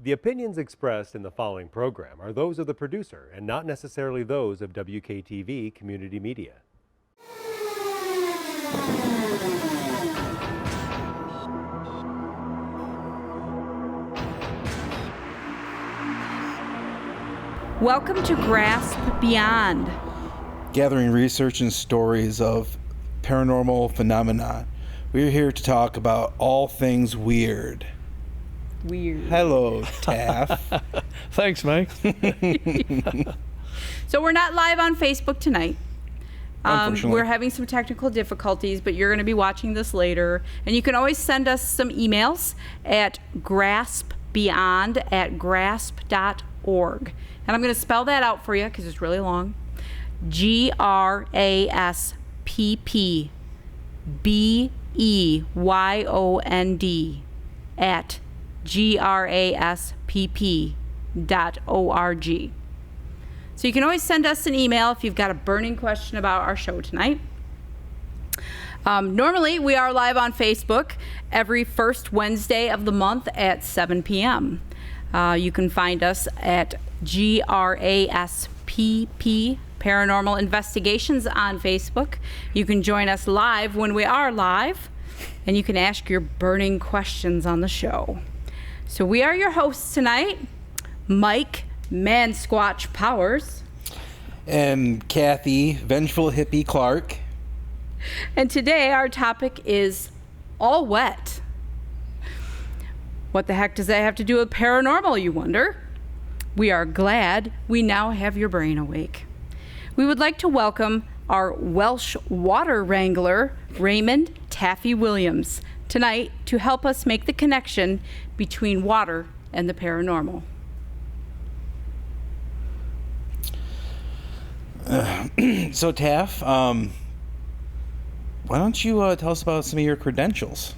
The opinions expressed in the following program are those of the producer and not necessarily those of WKTV Community Media. Welcome to GRASPP Beyond. Gathering research and stories of paranormal phenomena. We're here to talk about all things weird. Hello, Taff. Thanks, Mike. So we're not live on Facebook tonight. Unfortunately. We're having some technical difficulties, but you're going to be watching this later. And you can always send us some emails at grasspbeyond@grasp.org. And I'm going to spell that out for you because it's really long. GRASPP BEYOND at graspp.org. So you can always send us an email if you've got a burning question about our show tonight. Normally, we are live on Facebook every first Wednesday of the month at 7 p.m. You can find us at GRASPP Paranormal Investigations on Facebook. You can join us live when we are live, and you can ask your burning questions on the show. So we are your hosts tonight, Mike Man-Squatch Powers. And Kathy, Vengeful Hippie Clark. And today our topic is all wet. What the heck does that have to do with paranormal, you wonder? We are glad we now have your brain awake. We would like to welcome our Welsh water wrangler, Raymond Taffy Williams, tonight to help us make the connection between water and the paranormal. So, Taff, why don't you tell us about some of your credentials?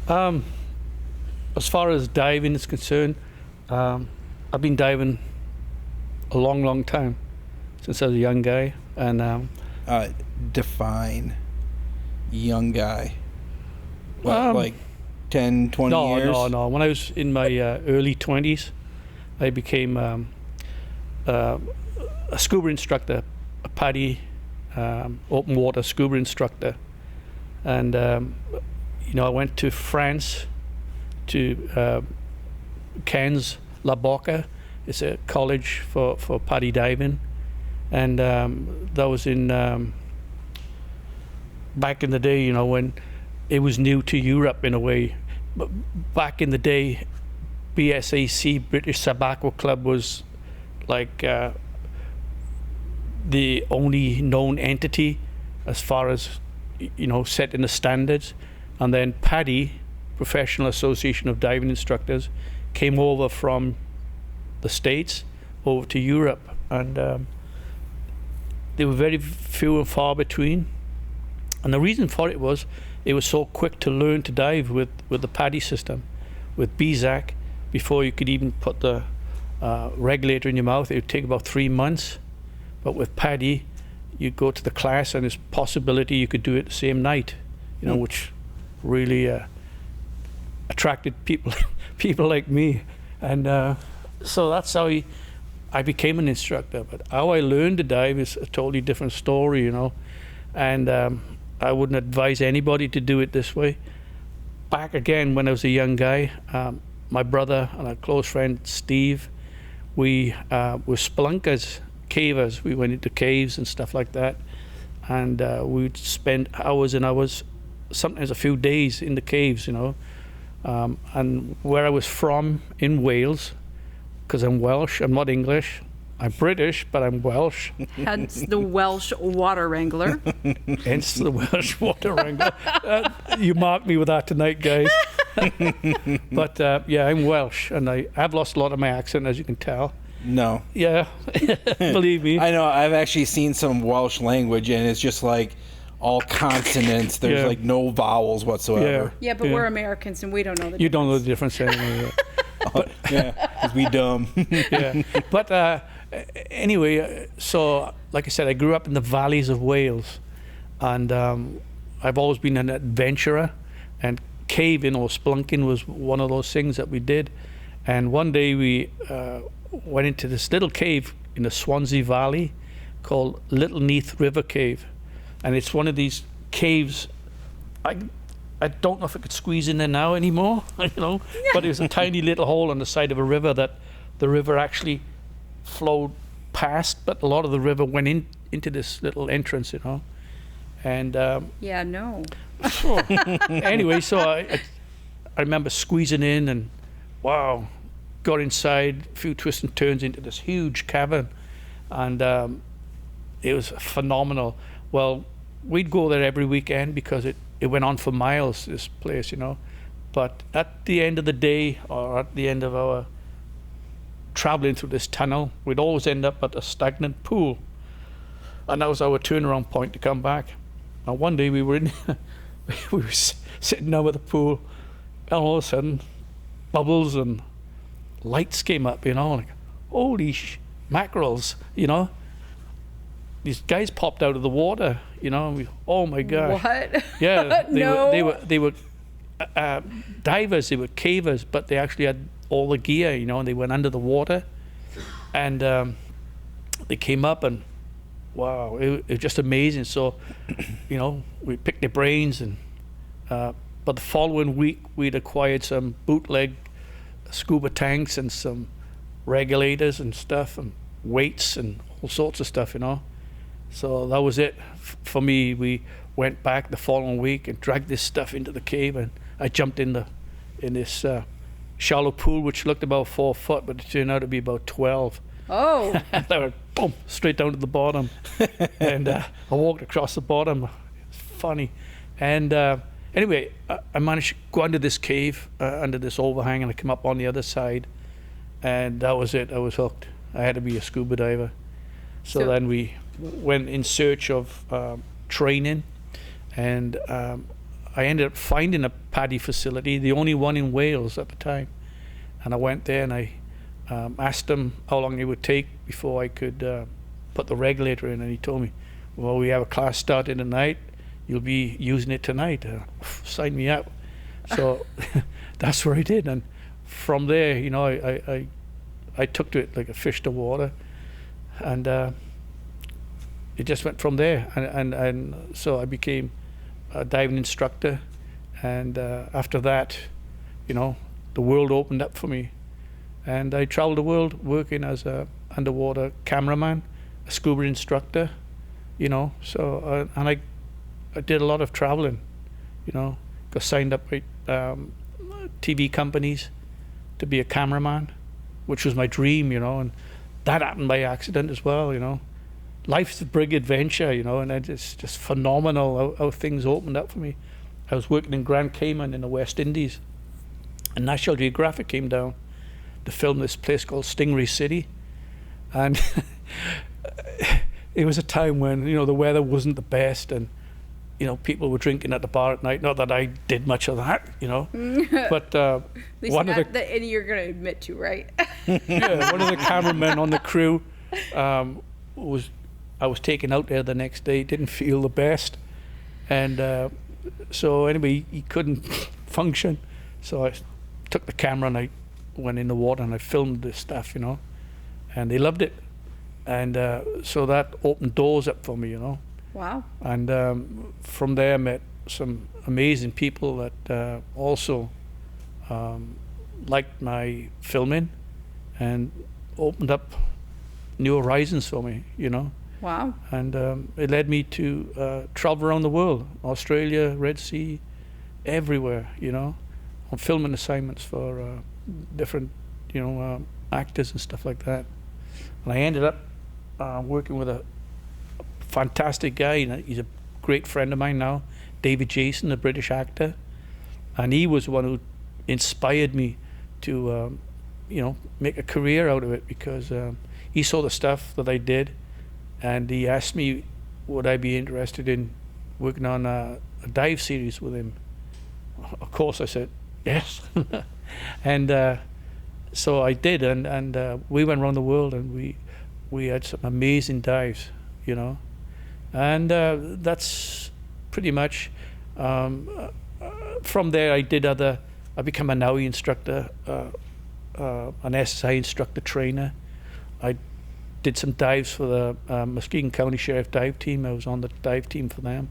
As far as diving is concerned, I've been diving a long, long time, since I was a young guy. And Define young guy. What, like 10, 20 years? No. When I was in my early 20s, I became a scuba instructor, a PADI, open water scuba instructor. And, I went to France, to Cairns, La Boca. It's a college for PADI diving. And that was in back in the day, when it was new to Europe in a way. But back in the day, BSAC, British Tobacco Club, was like the only known entity as far as, setting the standards. And then PADI, Professional Association of Diving Instructors, came over from the States over to Europe. And they were very few and far between. And the reason for it was so quick to learn to dive with the PADI system. With BZAC, before you could even put the regulator in your mouth, it would take about 3 months. But with PADI, you'd go to the class and there's possibility you could do it the same night, which really attracted people like me. And so that's how I became an instructor. But how I learned to dive is a totally different story, And I wouldn't advise anybody to do it this way. Back again, when I was a young guy, my brother and a close friend, Steve, we were spelunkers, cavers. We went into caves and stuff like that. And we'd spend hours and hours, sometimes a few days in the caves, And where I was from in Wales, because I'm Welsh, I'm not English. I'm British, but I'm Welsh. Hence the Welsh water wrangler. Hence the Welsh water wrangler. You mark me with that tonight, guys. But I'm Welsh, and I've lost a lot of my accent, as you can tell. No. Yeah, believe me. I know. I've actually seen some Welsh language, and it's just like all consonants. There's like no vowels whatsoever. Yeah, but we're Americans, and we don't know the difference. You don't know the difference anyway. Yeah, 'cause we dumb. Yeah. But anyway, so like I said, I grew up in the valleys of Wales, and I've always been an adventurer, and caving or spelunking was one of those things that we did. And one day we went into this little cave in the Swansea Valley called Little Neath River Cave, and it's one of these caves. I don't know if I could squeeze in there now anymore, but it was a tiny little hole on the side of a river that the river actually flowed past, but a lot of the river went into this little entrance, and Yeah, no. anyway, so I remember squeezing in and wow, got inside, a few twists and turns into this huge cavern, and it was phenomenal. Well, we'd go there every weekend because it went on for miles, this place, but at the end of the day, or at the end of our traveling through this tunnel, we'd always end up at a stagnant pool, and that was our turnaround point to come back. Now one day we were sitting down at the pool, and all of a sudden bubbles and lights came up, like holy mackerels, these guys popped out of the water, and oh my god. What? Yeah, No. they were divers, they were cavers, but they actually had all the gear, and they went under the water, and they came up, and wow, it was just amazing. So, we picked their brains, and but the following week we'd acquired some bootleg scuba tanks and some regulators and stuff and weights and all sorts of stuff, So that was it for me. We went back the following week and dragged this stuff into the cave, and I jumped in this shallow pool which looked about 4 foot, but it turned out to be about 12. Oh. And I went boom straight down to the bottom, and I walked across the bottom. It's funny, and anyway, I managed to go under this cave, under this overhang, and I came up on the other side, and that was it. I was hooked. I had to be a scuba diver. So then we went in search of training, and I ended up finding a PADI facility, the only one in Wales at the time. And I went there and I asked him how long it would take before I could put the regulator in, and he told me, well, we have a class starting tonight, you'll be using it tonight. Sign me up. So that's what I did, and from there, I took to it like a fish to water, and it just went from there, and so I became a diving instructor, and after that, the world opened up for me, and I traveled the world working as a underwater cameraman, a scuba instructor, so and I did a lot of traveling, got signed up by TV companies to be a cameraman, which was my dream, and that happened by accident as well, Life's a big adventure, and it's just phenomenal how things opened up for me. I was working in Grand Cayman in the West Indies, and National Geographic came down to film this place called Stingray City, and it was a time when the weather wasn't the best, and people were drinking at the bar at night. Not that I did much of that, but At least one of not that any you're going to admit to, right? yeah, one of the cameramen on the crew I was taken out there the next day. Didn't feel the best, and so anyway, he couldn't function. So I took the camera and I went in the water and I filmed this stuff, and they loved it, and so that opened doors up for me, Wow. And from there I met some amazing people that also liked my filming and opened up new horizons for me, Wow. And it led me to travel around the world, Australia, Red Sea, everywhere, on filming assignments for different, actors and stuff like that. And I ended up working with a fantastic guy. He's a great friend of mine now, David Jason, a British actor, and he was the one who inspired me to, make a career out of it, because he saw the stuff that I did, and he asked me would I be interested in working on a dive series with him. Of course I said yes. And so I did, and we went around the world, and we had some amazing dives, you know, and that's pretty much. From there, I became a NAUI instructor, an SSI instructor trainer. I did some dives for the Muskegon County Sheriff Dive Team. I was on the dive team for them.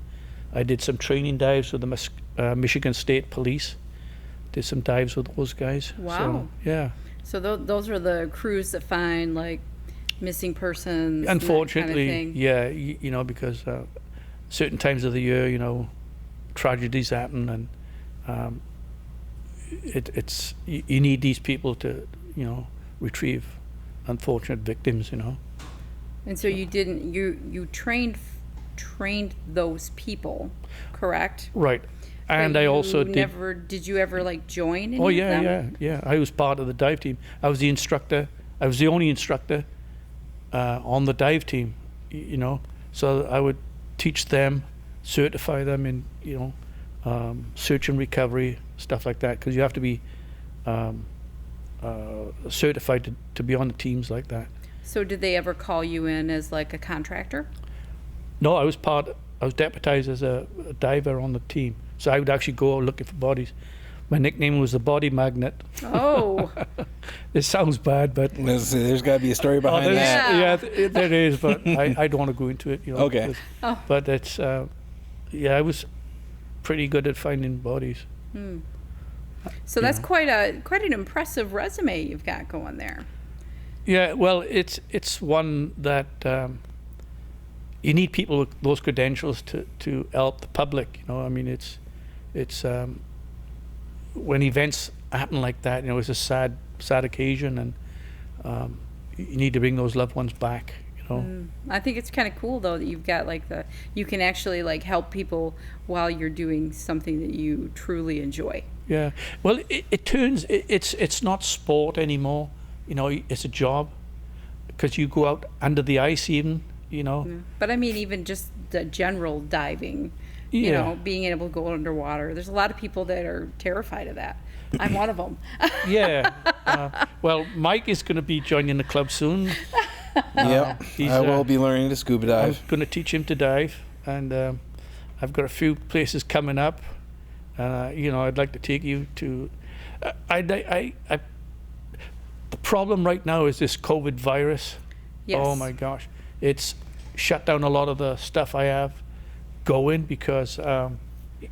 I did some training dives with the Michigan State Police. Did some dives with those guys. Wow. So, yeah. So those are the crews that find like missing persons. Unfortunately, and that kind of thing. yeah, you know, because certain times of the year, you know, tragedies happen, and you need these people to, you know, retrieve unfortunate victims, you know. And so you trained those people, correct? Right. And But I you also did you ever like join any Oh of yeah, them? yeah. I was part of the dive team. I was the instructor. I was the only instructor on the dive team, you know. So I would teach them, certify them in, you know, search and recovery, stuff like that, because you have to be certified to be on the teams like that. So did they ever call you in as like a contractor? No, I was deputized as a diver on the team. So I would actually go looking for bodies. My nickname was the Body Magnet. Oh. It sounds bad, but There's got to be a story behind that. yeah, there is, but I don't want to go into it. You know, Okay. But it's I was pretty good at finding bodies. So that's quite an impressive resume you've got going there. Yeah, well, it's one that you need people with those credentials to help the public. You know, I mean, it's when events happen like that, you know, it's a sad occasion, and you need to bring those loved ones back. You know. I think it's kind of cool though that you've got like you can actually like help people while you're doing something that you truly enjoy. Yeah. Well, it's not sport anymore. You know, it's a job, because you go out under the ice even. You know. Yeah. But I mean, even just the general diving. You know, being able to go underwater. There's a lot of people that are terrified of that. I'm one of them. Yeah. Well, Mike is going to be joining the club soon. Yep. I will be learning to scuba dive. I'm going to teach him to dive, and I've got a few places coming up. You know, I'd like to take you to. The problem right now is this COVID virus. Yes. Oh my gosh, it's shut down a lot of the stuff I have going, because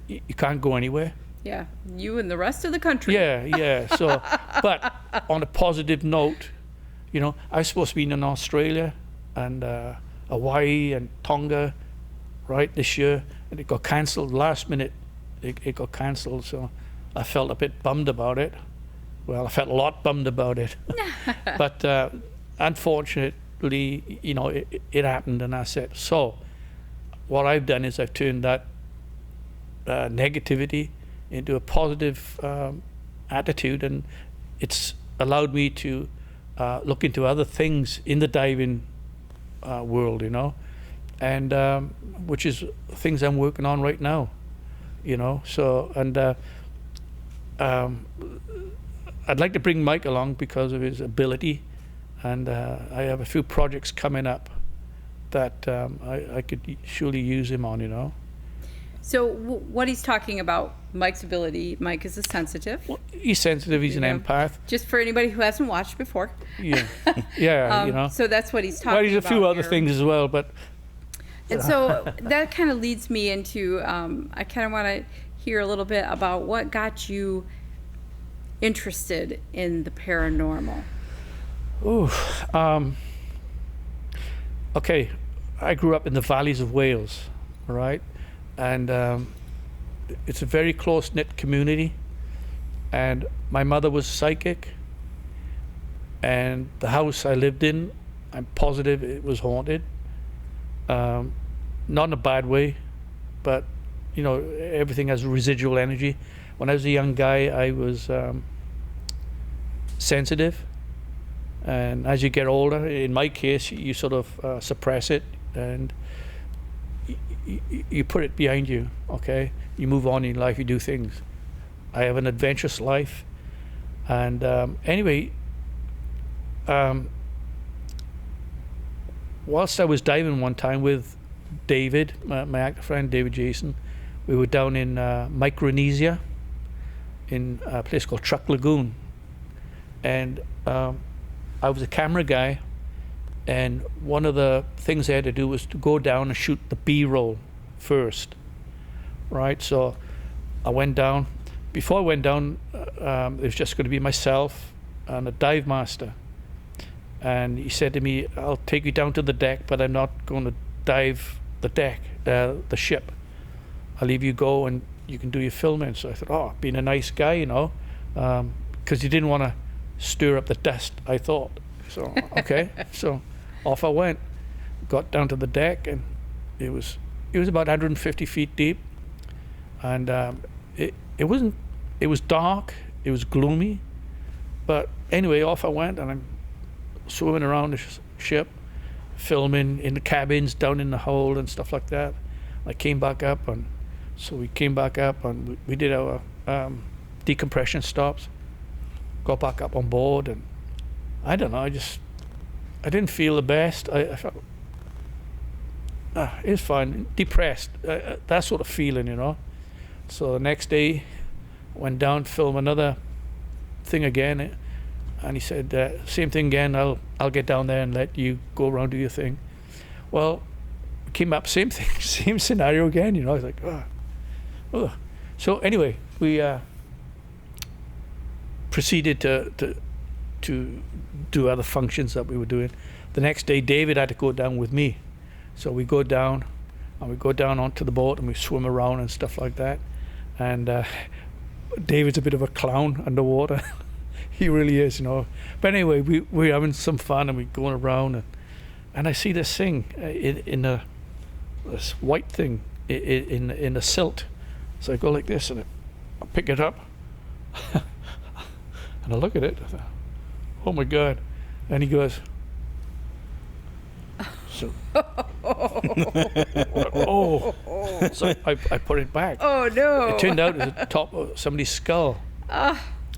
you can't go anywhere. Yeah, you and the rest of the country. Yeah. So, but on a positive note, you know, I was supposed to be in Australia and Hawaii and Tonga, right, this year, and it got cancelled last minute. It got cancelled, so I felt a bit bummed about it. Well, I felt a lot bummed about it. But unfortunately, you know, it happened, and I said, so what I've done is I've turned that negativity into a positive attitude, and it's allowed me to look into other things in the diving world, you know, and which is things I'm working on right now, you know. So, and I'd like to bring Mike along because of his ability, and I have a few projects coming up that I could surely use him on, you know. So what he's talking about, Mike's ability, Mike is a sensitive. Well, he's sensitive, he's an empath. Just for anybody who hasn't watched before. Yeah, yeah, you know. So that's what he's talking about. Well, there's a few other here. things as well, but. And so that kind of leads me into, I kind of want to hear a little bit about what got you interested in the paranormal. Ooh, okay, I grew up in the valleys of Wales, all right? And it's a very close-knit community. And my mother was psychic. And the house I lived in, I'm positive it was haunted. Not in a bad way, but, you know, everything has residual energy. When I was a young guy, I was sensitive. And as you get older, in my case, you sort of suppress it, and you put it behind you, okay? You move on in life, you do things. I have an adventurous life. And anyway, whilst I was diving one time with David, my actor friend David Jason, we were down in Micronesia, in a place called Truck Lagoon, and I was a camera guy, and one of the things I had to do was to go down and shoot the B-roll first, right? So I went down. Before I went down, it was just going to be myself and a dive master, and he said to me, I'll take you down to the deck, but I'm not going to dive the deck, the ship. I'll leave you go and you can do your filming. So I thought, oh, being a nice guy, you know, because he didn't want to stir up the dust, I thought. So, okay. So off I went, got down to the deck, and it was about 150 feet deep. And it was dark, it was gloomy. But anyway, off I went, and I'm swimming around the ship, filming in the cabins, down in the hold and stuff like that. I came back up, and so we came back up, and we did our decompression stops, got back up on board, and I don't know, I didn't feel the best. I felt it was fine, depressed, that sort of feeling, you know. So the next day, went down to film another thing again, and he said, same thing again, I'll get down there and let you go around, do your thing. Well, came up, same thing, same scenario again, you know. I was like, oh. So anyway, we proceeded to do other functions that we were doing. The next day, David had to go down with me. So we go down, and we go down onto the boat, and we swim around and stuff like that. And David's a bit of a clown underwater. He really is, you know. But anyway, we're having some fun, and we're going around, and I see this thing in this white thing in a silt. So I go like this, and I pick it up, and I look at it. I thought, oh my God! And he goes, so, oh, so I put it back. Oh no! It turned out it was the top of somebody's skull.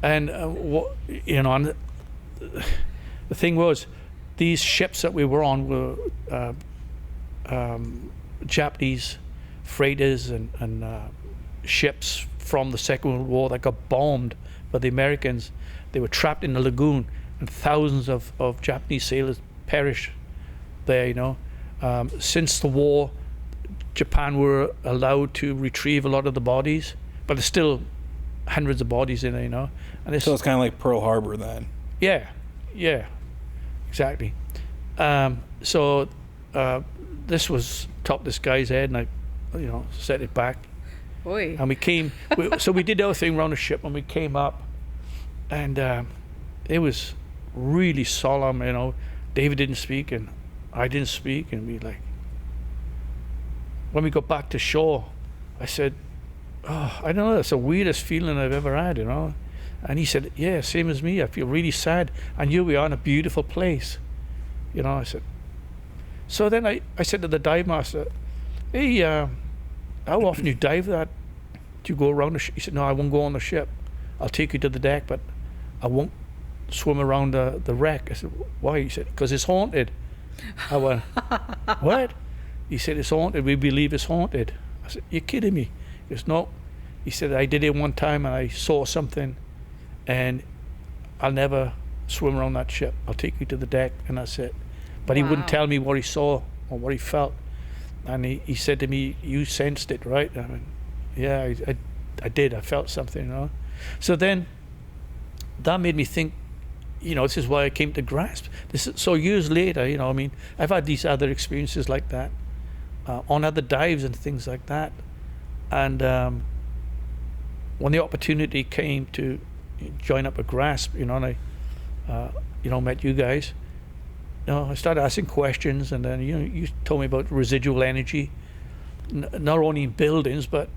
And what, you know, and the thing was, these ships that we were on were Japanese freighters and ships from the Second World War that got bombed by the Americans. They were trapped in the lagoon, and thousands of Japanese sailors perished there, you know. Since the war, Japan were allowed to retrieve a lot of the bodies, but there's still hundreds of bodies in there, you know. And so it's kind of like Pearl Harbor then. Yeah, exactly. So this was top this guy's head, and I, you know, set it back. Oy. And we came, so we did our thing around the ship, and we came up, and it was really solemn, you know. David didn't speak, and I didn't speak, and we like, when we got back to shore, I said, oh, I don't know, that's the weirdest feeling I've ever had, you know. And he said, yeah, same as me, I feel really sad, and here we are in a beautiful place, you know. I said, so then I said to the dive master, hey, how often you dive that? Do you go around the ship? He said, no, I won't go on the ship. I'll take you to the deck, but I won't swim around the wreck. I said, why? He said, because it's haunted. I went, what? He said, it's haunted. We believe it's haunted. I said, you're kidding me. He goes, no. He said, I did it one time, and I saw something, and I'll never swim around that ship. I'll take you to the deck, and that's it. But he wouldn't tell me what he saw or what he felt. And he said to me, you sensed it, right? I went, yeah, I did. I felt something, you know. So then that made me think, you know, this is why I came to GRASPP. So years later, you know, I mean, I've had these other experiences like that on other dives and things like that. And when the opportunity came to join up a GRASPP, you know, and I, you know, met you guys, you know, I started asking questions, and then, you know, you told me about residual energy, not only in buildings, but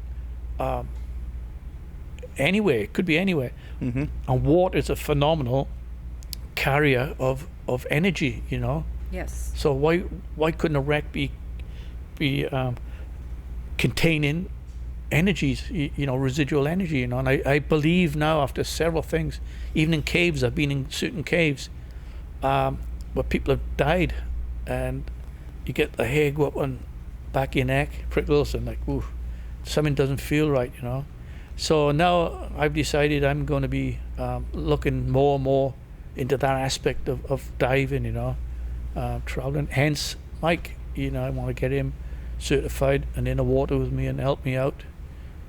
anywhere. It could be anywhere. Mm-hmm. And water is a phenomenal carrier of energy, you know. Yes. So why couldn't a wreck be containing energies, you know, residual energy, you know? And I believe now, after several things, even in caves, I've been in certain caves, where people have died, and you get the hair go up on back of your neck, prickles, and like, ooh, something doesn't feel right, you know. So now I've decided I'm going to be looking more and more into that aspect of diving, you know, traveling. Hence, Mike, you know, I want to get him certified and in the water with me and help me out,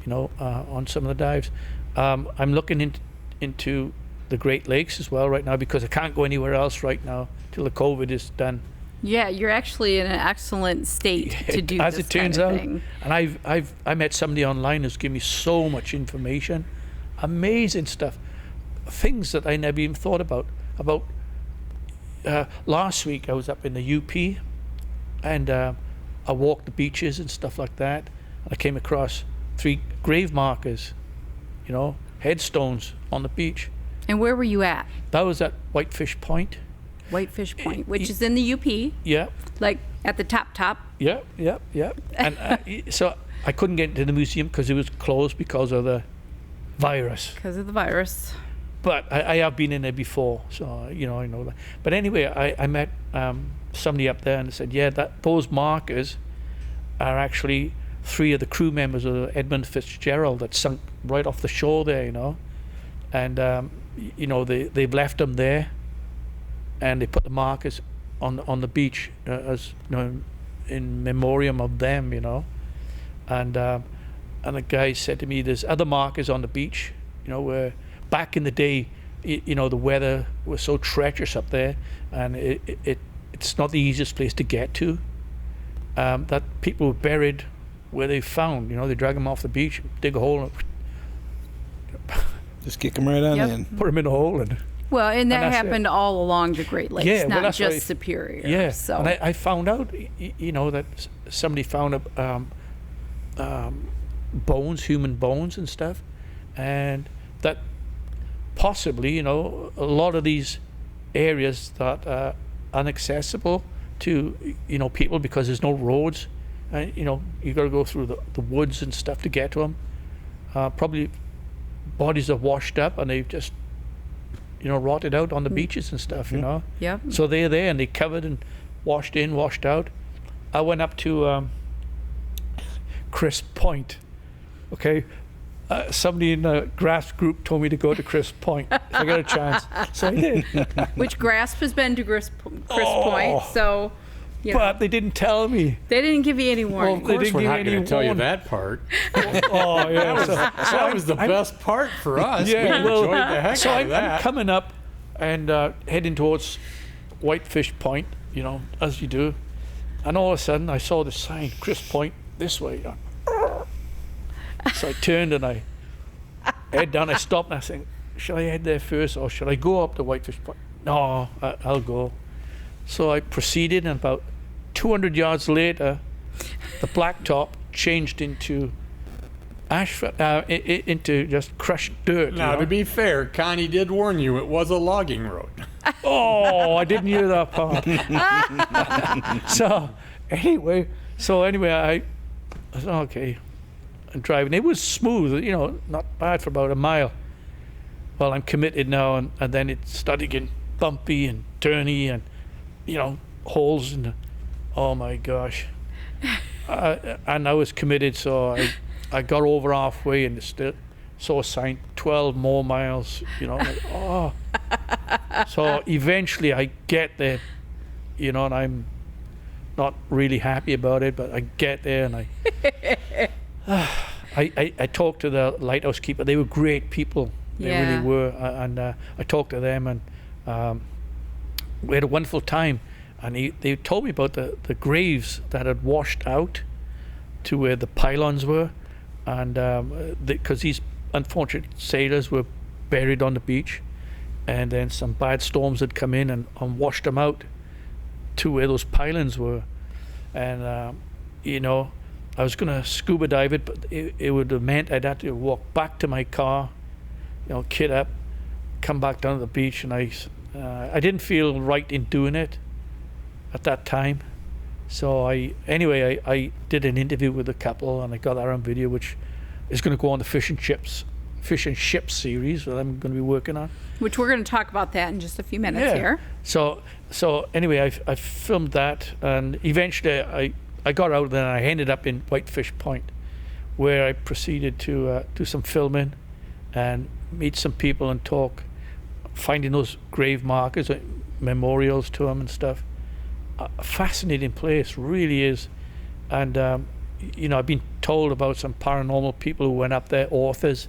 you know, on some of the dives. I'm looking into the Great Lakes as well right now, because I can't go anywhere else right now till the COVID is done. Yeah, you're actually in an excellent state to do as this it turns kind of out. thing. And I met somebody online who's given me so much information, amazing stuff, things that I never even thought about. Last week I was up in the UP, and I walked the beaches and stuff like that. I came across 3 grave markers, you know, headstones on the beach. And where were you at? That was at Whitefish Point. Whitefish Point, which is in the UP. Yeah. Like at the top. Yeah. And so I couldn't get into the museum because it was closed because of the virus. Because of the virus. But I have been in there before, so you know, I know that. But anyway, I met somebody up there and said, yeah, those markers are actually 3 of the crew members of the Edmund Fitzgerald that sunk right off the shore there, you know. And you know, they've left them there, and they put the markers on the beach as, you know, in memoriam of them, you know. And the guy said to me, there's other markers on the beach, you know, where back in the day, you know, the weather was so treacherous up there, and it's not the easiest place to get to. That people were buried where they found, you know, they drag them off the beach, dig a hole, and Just kick them right on Yep. in. put them in a hole, and Well, and that that's happened all along the Great Lakes, Yeah, well, not that's just right. Superior. yeah. So And I found out, you know, that somebody found bones, human bones and stuff, and that possibly, you know, a lot of these areas that are inaccessible to, you know, people because there's no roads, and you know, you got to go through the woods and stuff to get to them. Probably bodies are washed up and they've just, you know, rotted out on the beaches and stuff, you know. Yep. So they're there and they covered and washed in, washed out. I went up to GRASPP Point. Okay, somebody in the GRASPP group told me to go to GRASPP Point if I got a chance, so I did. Which GRASP has been to GRASPP Oh. Point, so you know, But they didn't tell me. they didn't give you any warning. They didn't We're give not any going to tell you warning. that part. Oh yeah. That was the best part for us. Yeah, we well, enjoyed the heck so out I'm of that. coming up and heading towards Whitefish Point, you know, as you do, and all of a sudden I saw the sign, GRASPP Point, this way. So I turned and I head down. I stopped and I think, should I head there first or should I go up to Whitefish Point? No, I'll go. So I proceeded, and about 200 yards later, the blacktop changed into asphalt, into just crushed dirt. Now, you know? to be fair, Connie did warn you it was a logging road. Oh, I didn't hear that part. so anyway, I said, okay, I'm driving. It was smooth, you know, not bad for about a mile. Well, I'm committed now, and then it started getting bumpy and turny, and you know, holes in the. Oh my gosh! And I was committed, so I got over halfway, and still saw a sign 12 more miles. You know, like, oh. So eventually I get there, you know, and I'm not really happy about it, but I get there and I talked to the lighthouse keeper. They were great people. They Yeah. really were. And I talked to them, and we had a wonderful time. And they told me about the graves that had washed out to where the pylons were. And because these unfortunate sailors were buried on the beach, and then some bad storms had come in and washed them out to where those pylons were. And you know, I was going to scuba dive it, but it would have meant I'd have to walk back to my car, you know, kit up, come back down to the beach, and I didn't feel right in doing it at that time. So I did an interview with a couple, and I got that on video, which is going to go on the Fish and Chips fish and ships series that I'm going to be working on. Which we're going to talk about that in just a few minutes here. So anyway, I filmed that, and eventually I got out and I ended up in Whitefish Point, where I proceeded to do some filming and meet some people and talk, finding those grave markers, memorials to them and stuff. A fascinating place, really is. And I've been told about some paranormal people who went up there, authors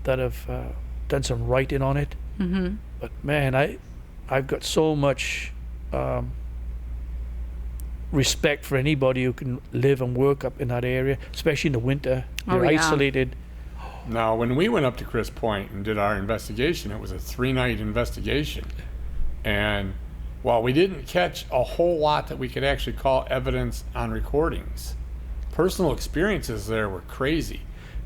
that have done some writing on it. Mm-hmm. But man, I've got so much respect for anybody who can live and work up in that area, especially in the winter. You're isolated. Now, when we went up to GRASPP Point and did our investigation, it was a 3-night investigation. And while we didn't catch a whole lot that we could actually call evidence on recordings, personal experiences there were crazy.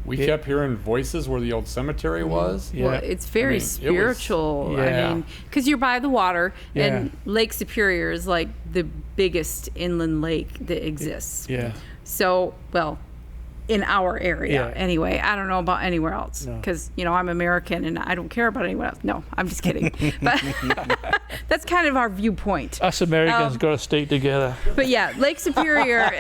We kept hearing voices where the old cemetery was. Well, it's very spiritual. I mean, because you're by the water, and Lake Superior is like the biggest inland lake that exists. Yeah. So, well, in our area anyway. I don't know about anywhere else, because I'm American and I don't care about anyone else. No, I'm just kidding. But that's kind of our viewpoint. Us Americans got to stay together. But yeah, Lake Superior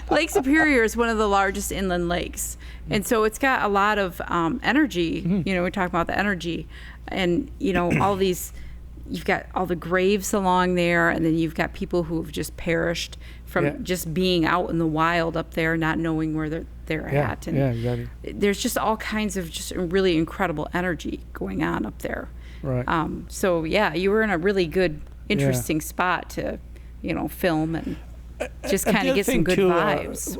Lake Superior is one of the largest inland lakes, and so it's got a lot of energy. We're talking about the energy, and all these, you've got all the graves along there, and then you've got people who have just perished from just being out in the wild up there, not knowing where they're at. And exactly. There's just all kinds of just really incredible energy going on up there. Right. So yeah, you were in a really good, interesting spot to, film and just kind of get some good vibes.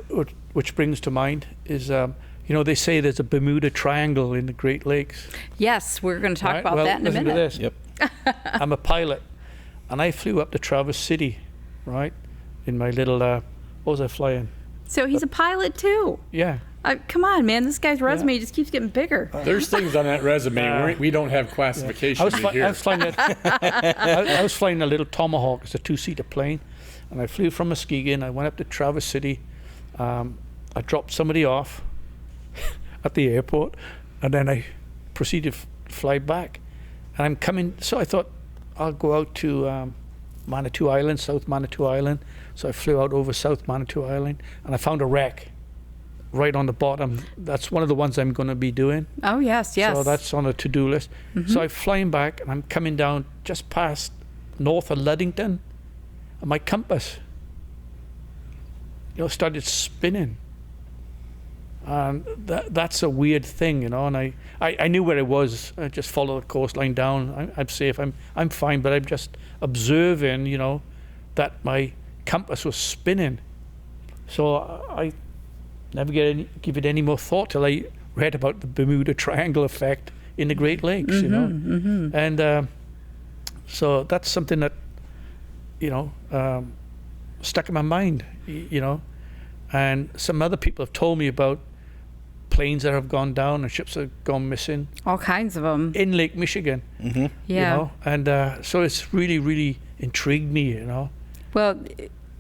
Which brings to mind is, they say there's a Bermuda Triangle in the Great Lakes. Yes, we're going to talk about that in a minute. Listen to this. Yep. I'm a pilot, and I flew up to Traverse City, right? In my little, what was I flying? So he's a pilot too. Yeah. Come on, man! This guy's resume just keeps getting bigger. There's things on that resume we don't have classification here. I was flying a little Tomahawk. It's a 2-seater plane, and I flew from Muskegon. I went up to Traverse City. I dropped somebody off at the airport, and then I proceeded to fly back. And I'm coming. So I thought I'll go out to Manitou Island, South Manitou Island. So I flew out over South Manitou Island, and I found a wreck right on the bottom. That's one of the ones I'm going to be doing. Oh, yes. So that's on a to-do list. Mm-hmm. So I'm flying back, and I'm coming down just past north of Ludington, and my compass, started spinning. And that's a weird thing, and I knew where it was. I just followed the coastline down. I'm safe. I'm fine, but I'm just observing, that my compass was spinning. So I never give it any more thought till I read about the Bermuda Triangle effect in the Great Lakes, Mm-hmm. And so that's something that, stuck in my mind, And some other people have told me about planes that have gone down and ships that have gone missing. All kinds of them. In Lake Michigan. Mm-hmm. Yeah. And so it's really, really intrigued me, Well,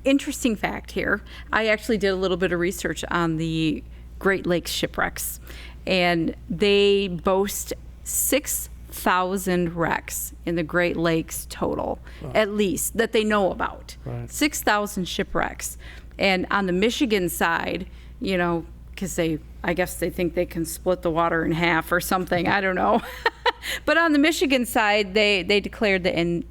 interesting fact here. I actually did a little bit of research on the Great Lakes shipwrecks, and they boast 6,000 wrecks in the Great Lakes total, at least, that they know about. Right. 6,000 shipwrecks. And on the Michigan side, because I guess they think they can split the water in half or something. I don't know. But on the Michigan side, they declared that in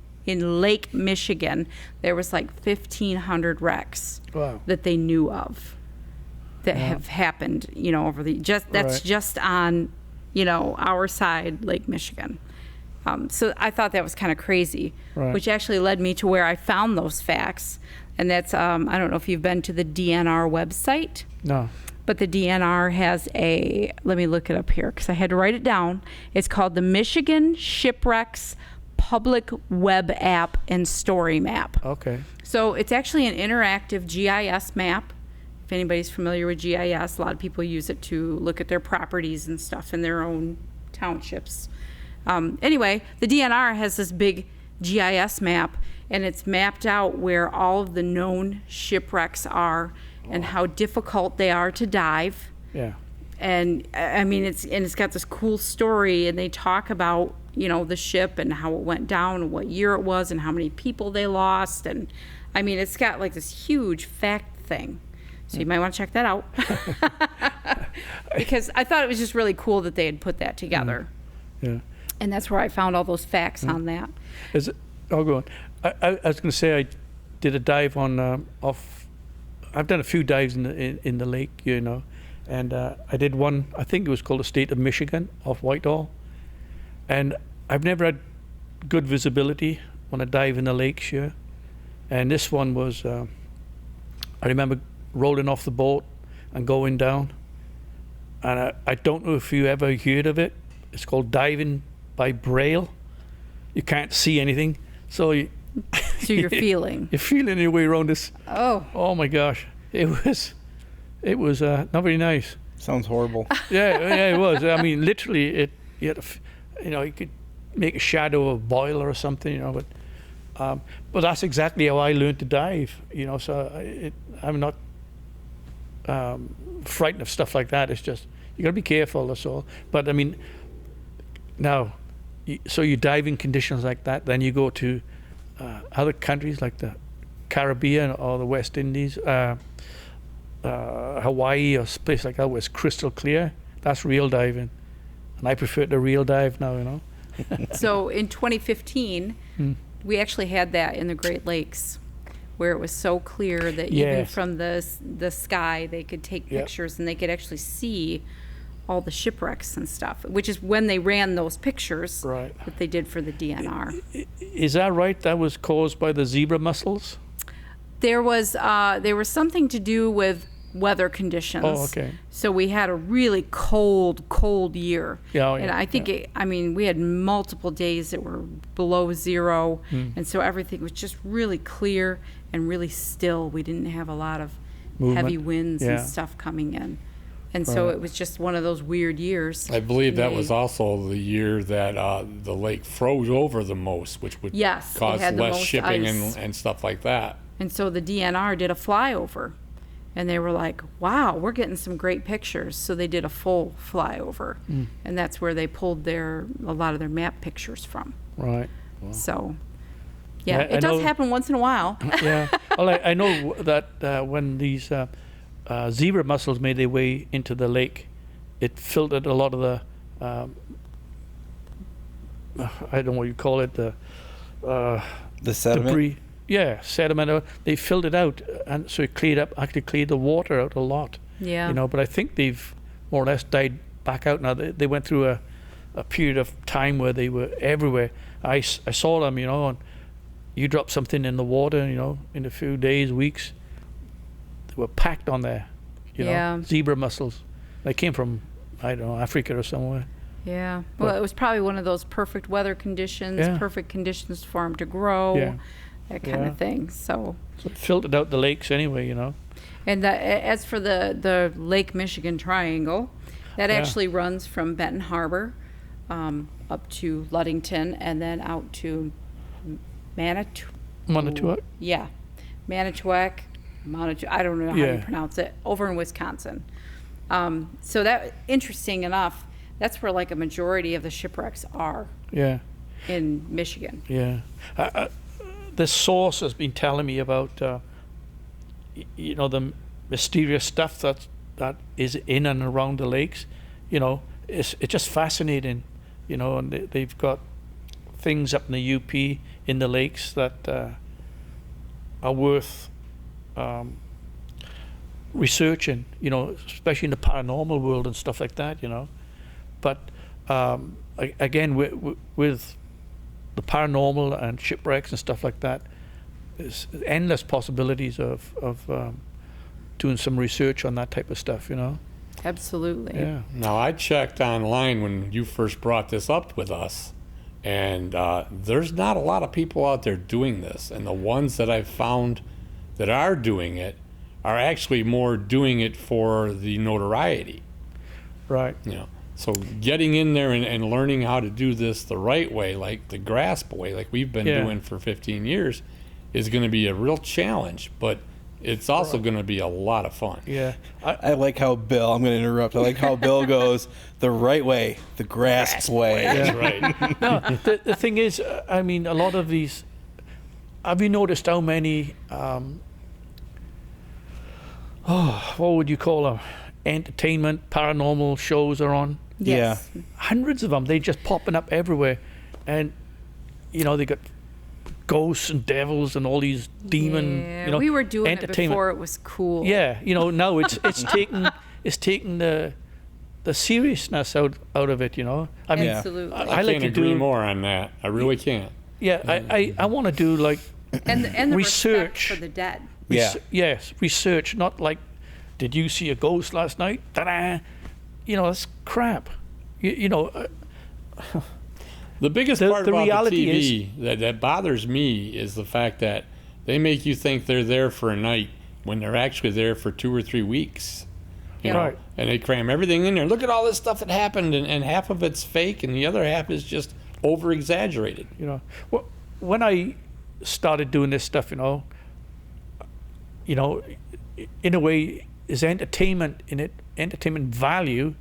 Lake Michigan, there was like 1,500 wrecks that they knew of that have happened, over the just on, our side, Lake Michigan. So I thought that was kind of crazy, which actually led me to where I found those facts. And that's, I don't know if you've been to the DNR website. No. But the DNR has let me look it up here because I had to write it down. It's called the Michigan Shipwrecks Public Web App and Story Map. Okay. So it's actually an interactive GIS map. If anybody's familiar with GIS, a lot of people use it to look at their properties and stuff in their own townships. Anyway, the DNR has this big GIS map, and it's mapped out where all of the known shipwrecks are and how difficult they are to dive. Yeah. And I mean, it's got this cool story, and they talk about, you know, the ship and how it went down and what year it was and how many people they lost. And I mean, it's got like this huge fact thing. So you might want to check that out. Because I thought it was just really cool that they had put that together. Yeah. And that's where I found all those facts on that. Is it? Oh, go on. I was going to say I did a dive on I've done a few dives in the lake, you know, and I did one. I think it was called the State of Michigan off Whitehall, and I've never had good visibility when I dive in the lakes here, and this one was. I remember rolling off the boat and going down, and I don't know if you ever heard of it. It's called diving by braille. You can't see anything, so you. So you're feeling. You're feeling your way around this. Oh. Oh my gosh, it was not very nice. Sounds horrible. Yeah, it was. I mean, literally, you had you could make a shadow of a boiler or something, you know. But that's exactly how I learned to dive, you know. So I'm not frightened of stuff like that. It's just you got to be careful. That's all. But I mean, now, so you dive in conditions like that, then you go to other countries like the Caribbean or the West Indies, Hawaii or a place like that where it's crystal clear. That's real diving, and I prefer the real dive now, you know. So in 2015, we actually had that in the Great Lakes, where it was so clear that even Yes. from the sky they could take pictures and they could actually see all the shipwrecks and stuff, which is when they ran those pictures Right. that they did for the DNR. Is that right? That was caused by the zebra mussels? There was something to do with weather conditions. Oh, okay. So we had a really cold year. Yeah, oh, and yeah, I think we had multiple days that were below zero, and so everything was just really clear and really still. We didn't have a lot of Movement. heavy winds Yeah. and stuff coming in. And so Right. it was just one of those weird years. I believe that They- was also the year that the lake froze over the most, which would Yes, it cause had the less most shipping ice. and stuff like that. And so the DNR did a flyover, and they were like, wow, we're getting some great pictures. So they did a full flyover, and that's where they pulled a lot of their map pictures from. Right. So, yeah, Yeah, I it does know- happen once in a while. Yeah. Well, I know that when these zebra mussels made their way into the lake, it filtered a lot of the, I don't know what you call it, the The sediment. debris. Yeah, sediment. They filled it out, and so it actually cleared the water out a lot. Yeah. You know, but I think they've more or less died back out now. They went through a period of time where they were everywhere. I saw them, you know, and you drop something in the water, you know, in a few days, weeks, they were packed on there, you Yeah. know, zebra mussels. They came from, I don't know, Africa or somewhere. Yeah. Well, it was probably one of those perfect weather conditions, Yeah. perfect conditions for them to grow, Yeah. that kind Yeah. of thing. So, So it filtered out the lakes anyway, you know. and as for the Lake Michigan Triangle, that Yeah. actually runs from Benton Harbor up to Ludington and then out to Manitowoc. Manitowoc. Yeah, Manitowoc, I don't know how you Yeah. pronounce it, over in Wisconsin. So that, interesting enough, that's where like a majority of the shipwrecks are Yeah. in Michigan. Yeah. This source has been telling me about, you know, the mysterious stuff that is in and around the lakes. You know, it's just fascinating, you know, and they've got things up in the UP in the lakes that are worth researching, you know, especially in the paranormal world and stuff like that, you know. But again, with the paranormal and shipwrecks and stuff like that, there's endless possibilities of doing some research on that type of stuff, you know. Absolutely. Yeah. Now, I checked online when you first brought this up with us, and there's not a lot of people out there doing this. And the ones that I've found that are doing it are actually more doing it for the notoriety. Right. You know, so getting in there and learning how to do this the right way, like the GRASP way, like we've been Yeah. doing for 15 years, is going to be a real challenge. But it's also going to be a lot of fun. Yeah. I like how Bill, I'm going to interrupt, I like how Bill goes the right way, the GRASP way. That's right. No, the thing is, I mean, a lot of these, have you noticed how many, what would you call them, entertainment, paranormal shows are on? Yes. Yeah. Hundreds of them. They're just popping up everywhere. And, you know, they got ghosts and devils and all these demon, Yeah, you know, we were doing it entertainment. before it was cool. Yeah, you know, now it's taking the seriousness out of it, you know. I mean, Absolutely. I I like can't to agree do more on that. I really can't. Yeah, I want to do like and the respect research. for the dead. Yeah. Yes, research, not like, did you see a ghost last night? Ta-da! You know, that's crap. You know, The biggest The- part the about reality the TV that bothers me is the fact that they make you think they're there for a night when they're actually there for 2 or 3 weeks. You know, Right. and they cram everything in there. Look at all this stuff that happened, and half of it's fake, and the other half is just over exaggerated. you know, when I started doing this stuff, you know, in a way, is entertainment in it, entertainment value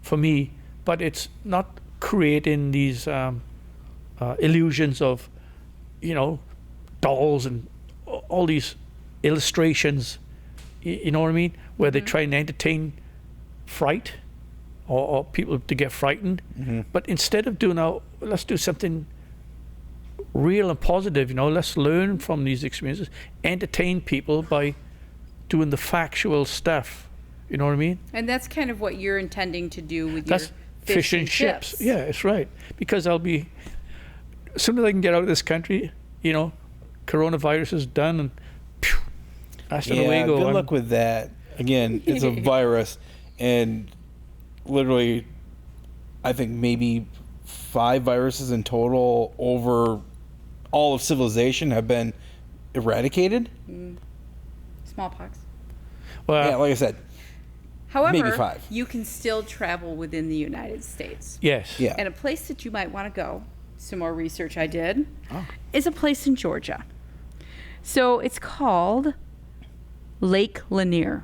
for me, but it's not creating these illusions of, you know, dolls and all these illustrations, you know what I mean, where they try and entertain fright or people to get frightened. But instead of doing that, let's do something real and positive, you know, let's learn from these experiences, entertain people by doing the factual stuff, you know what I mean? And that's kind of what you're intending to do with That's your fish and chips. Yeah, it's right. Because I'll be, as soon as I can get out of this country, you know, coronavirus is done, and phew, that's the way Yeah, to go. good luck with that. Again, it's a virus, and literally, I think maybe 5 viruses in total over all of civilization have been eradicated. Smallpox. Well, Yeah, like I said, However, Maybe 5. you can still travel within the United States. yes. yeah. And a place that you might want to go, some more research I did, Oh. is a place in Georgia. So it's called Lake Lanier.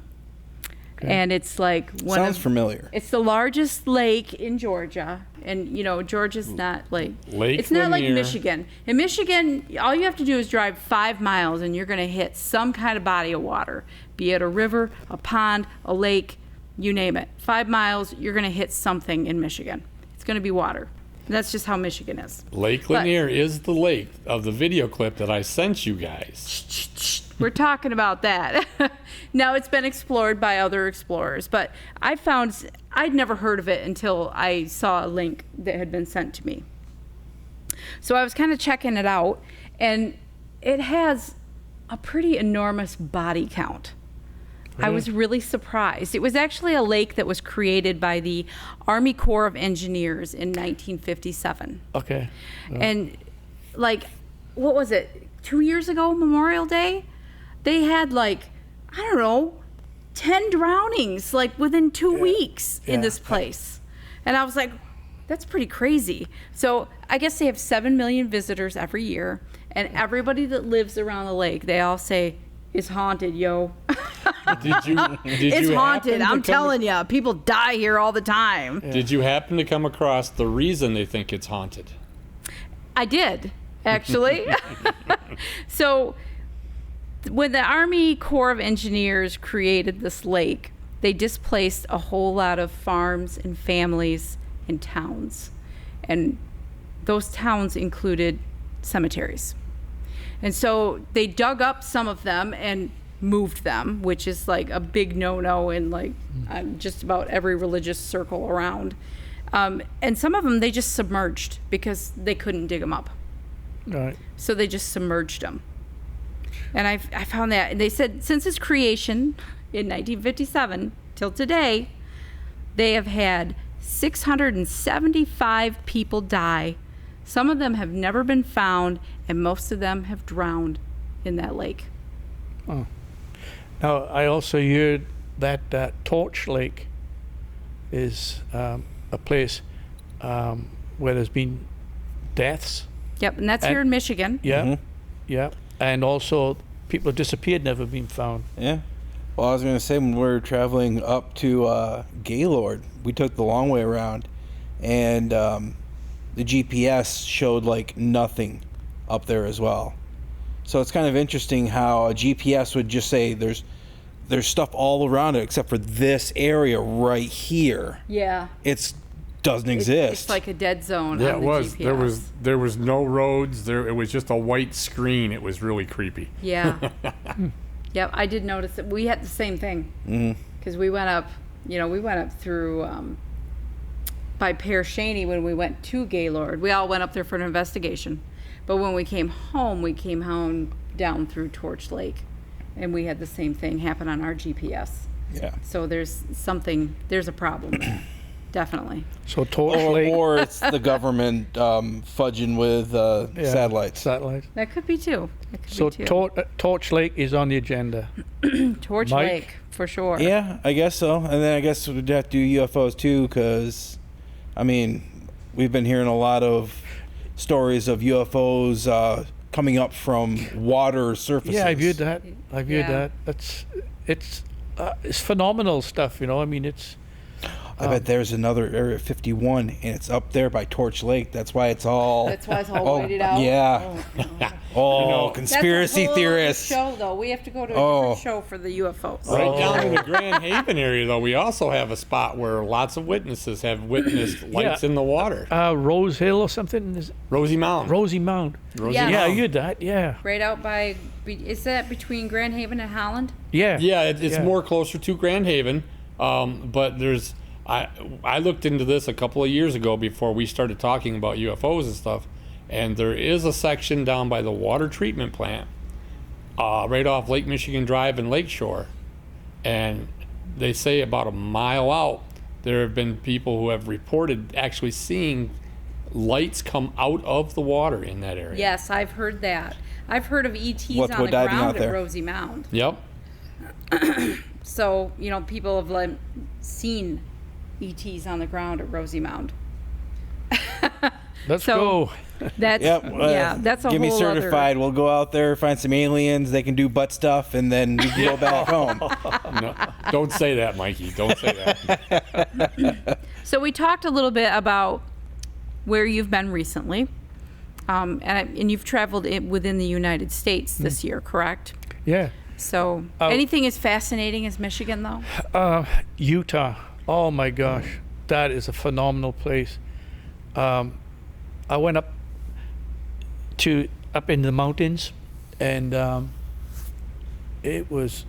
And it's like one Sounds of familiar. It's the largest lake in Georgia, and you know Georgia's not like Lake it's not like Lanier. Michigan. In Michigan, all you have to do is drive 5 miles, and you're going to hit some kind of body of water, be it a river, a pond, a lake, you name it. 5 miles, you're going to hit something in Michigan. It's going to be water. And that's just how Michigan is. Lake But- Lanier is the lake of the video clip that I sent you guys. We're talking about that. Now it's been explored by other explorers, but I'd never heard of it until I saw a link that had been sent to me. So I was kind of checking it out, and it has a pretty enormous body count. I was really surprised. It was actually a lake that was created by the Army Corps of Engineers in 1957. Okay. And like, what was it? 2 years ago, Memorial Day, they had like, I don't know, 10 drownings like within 2 weeks in Yeah. this place. And I was like, that's pretty crazy. So I guess they have 7 million visitors every year, and everybody that lives around the lake, they all say, it's haunted, yo. Did you? It's haunted. I'm telling you, people die here all the time. Did you happen to come across the reason they think it's haunted? I did, actually. So when the Army Corps of Engineers created this lake, they displaced a whole lot of farms and families and towns. And those towns included cemeteries. And so they dug up some of them and moved them, which is like a big no-no in like just about every religious circle around. And some of them they just submerged because they couldn't dig them up. All right. So they just submerged them. And I found that, and they said since its creation in 1957 till today, they have had 675 people die. Some of them have never been found, and most of them have drowned in that lake. Now, I also heard that Torch Lake is a place where there's been deaths. Yep, and that's here in Michigan. Yeah, yeah. And also people have disappeared, never been found. Yeah. Well, I was going to say, when we were traveling up to Gaylord, we took the long way around, and the GPS showed like nothing up there as well. So it's kind of interesting how a GPS would just say there's stuff all around it except for this area right here. Yeah. It doesn't exist. It's like a dead zone. Yeah, on it was. the GPS. There was no roads. It was just a white screen. It was really creepy. Yeah. Yep, I did notice that we had the same thing. Because we went up, through by Pear Shaney when we went to Gaylord. We all went up there for an investigation. But when we came home down through Torch Lake. And we had the same thing happen on our GPS. Yeah. So there's a problem there. Definitely. So Torch Lake. Or it's the government fudging with satellites. Satellites. That could be too. So Torch Lake is on the agenda. Torch Mike? Lake, for sure. Yeah, I guess so. And then I guess we'd have to do UFOs too, because, I mean, we've been hearing a lot of stories of UFOs coming up from water surfaces. Yeah, I've heard that. I've heard Yeah. that. It's phenomenal stuff. I mean, it's. I bet there's another Area 51, and it's up there by Torch Lake. That's why it's all. That's why it's all weighted out. Yeah. Conspiracy That's a whole theorists. other show, though. We have to go to a different show for the UFOs. Right down in the Grand Haven area, though, we also have a spot where lots of witnesses have witnessed lights in the water. Rose Hill or something. Is Rosie Mound. Rosie Mound. Rosie Yeah. Yeah, I Mound. heard that. Yeah. Right out by, is that between Grand Haven and Holland? Yeah. Yeah, it's Yeah. more closer to Grand Haven, but there's. I looked into this a couple of years ago before we started talking about UFOs and stuff, and there is a section down by the water treatment plant, right off Lake Michigan Drive and Lakeshore, and they say about a mile out, there have been people who have reported actually seeing lights come out of the water in that area. Yes, I've heard that. I've heard of ETs What's on the diving out ground at there? Rosie Mound. Yep. So, people have seen ETs on the ground at Rosie Mound. Let's So- go. That's, Yep. that's a Get me whole certified. We'll go out there, find some aliens. They can do butt stuff, and then we can go back home. No, don't say that, Mikey. Don't say that. So we talked a little bit about where you've been recently, and you've traveled within the United States this year, correct? Yeah. So anything as fascinating as Michigan, though? Utah. Oh my gosh, that is a phenomenal place. I went up in the mountains, and it was.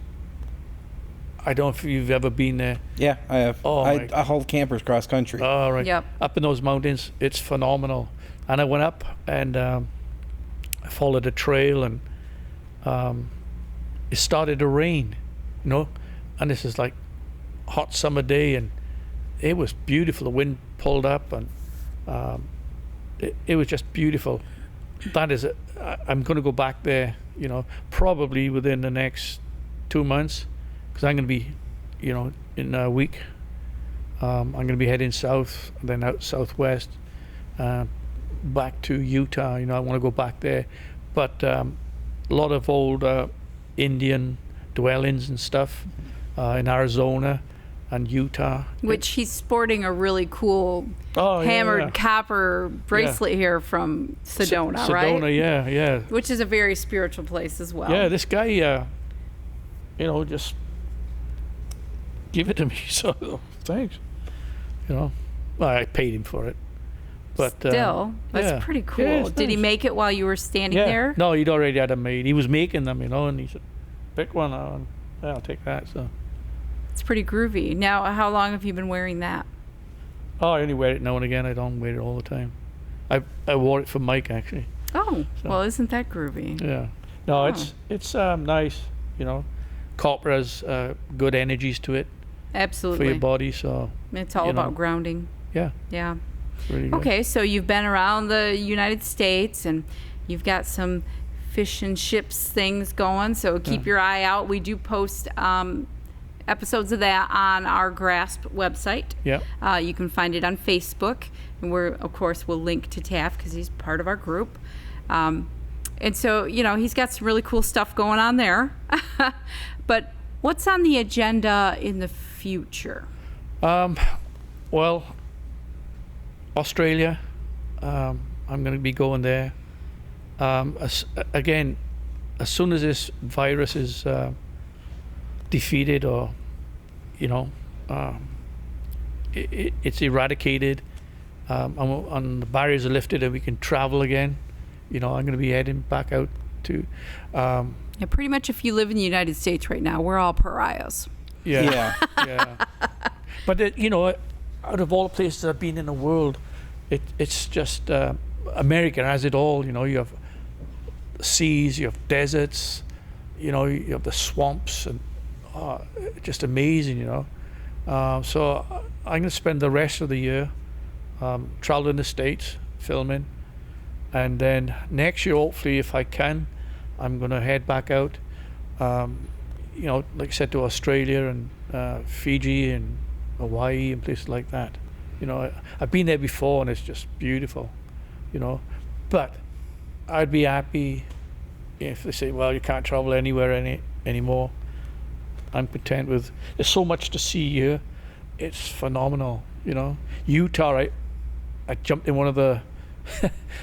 I don't know if you've ever been there. Yeah, I have. Oh, my I hauled campers cross country. All right. Yep. Up in those mountains, it's phenomenal. And I went up and I followed a trail, and it started to rain, and this is like hot summer day, and it was beautiful. The wind pulled up, and it was just beautiful. That is I'm going to go back there, probably within the next 2 months, because I'm going to be, in a week. I'm going to be heading south, then out southwest, back to Utah. I want to go back there, but a lot of old Indian dwellings and stuff in Arizona and Utah. Which he's sporting a really cool hammered copper bracelet here from Sedona, right? Sedona, yeah. Which is a very spiritual place as well. Yeah, this guy, just give it to me. So thanks. Well, I paid him for it, but Still, that's yeah. pretty cool. Yeah, it's Did he nice. make it while you were standing there? No, he'd already had them made. He was making them, and he said, "Pick one, and I'll take that." So, It's pretty groovy. Now, how long have you been wearing that? I only wear it now and again. I don't wear it all the time. I wore it for Mike actually. Oh, So- well, isn't that groovy? Yeah. No, Oh. it's nice. Copper has good energies to it for Absolutely. your body. So It's all you about know. grounding. yeah, Yeah. really good. Okay, so you've been around the United States and you've got some fish and chips things going, so keep your eye out. We do post episodes of that on our GRASPP website. Yeah. You can find it on Facebook, and we'll link to Taff because he's part of our group. And so, he's got some really cool stuff going on there. But what's on the agenda in the future? Well, Australia, I'm going to be going there. Again, as soon as this virus is defeated, or it's eradicated, and the barriers are lifted and we can travel again, I'm going to be heading back out to Yeah, pretty much if you live in the United States right now, we're all pariahs. Yeah. yeah. But out of all the places I've been in the world, it's just America has it all. You have seas, you have deserts, you have the swamps, and just amazing. So I'm going to spend the rest of the year traveling the States, filming, and then next year, hopefully, if I can, I'm going to head back out. Like I said, to Australia and Fiji and Hawaii and places like that. I've been there before and it's just beautiful. But I'd be happy if they say, well, you can't travel anywhere anymore. I'm content with. There's so much to see here. It's phenomenal. Utah. I jumped in one of the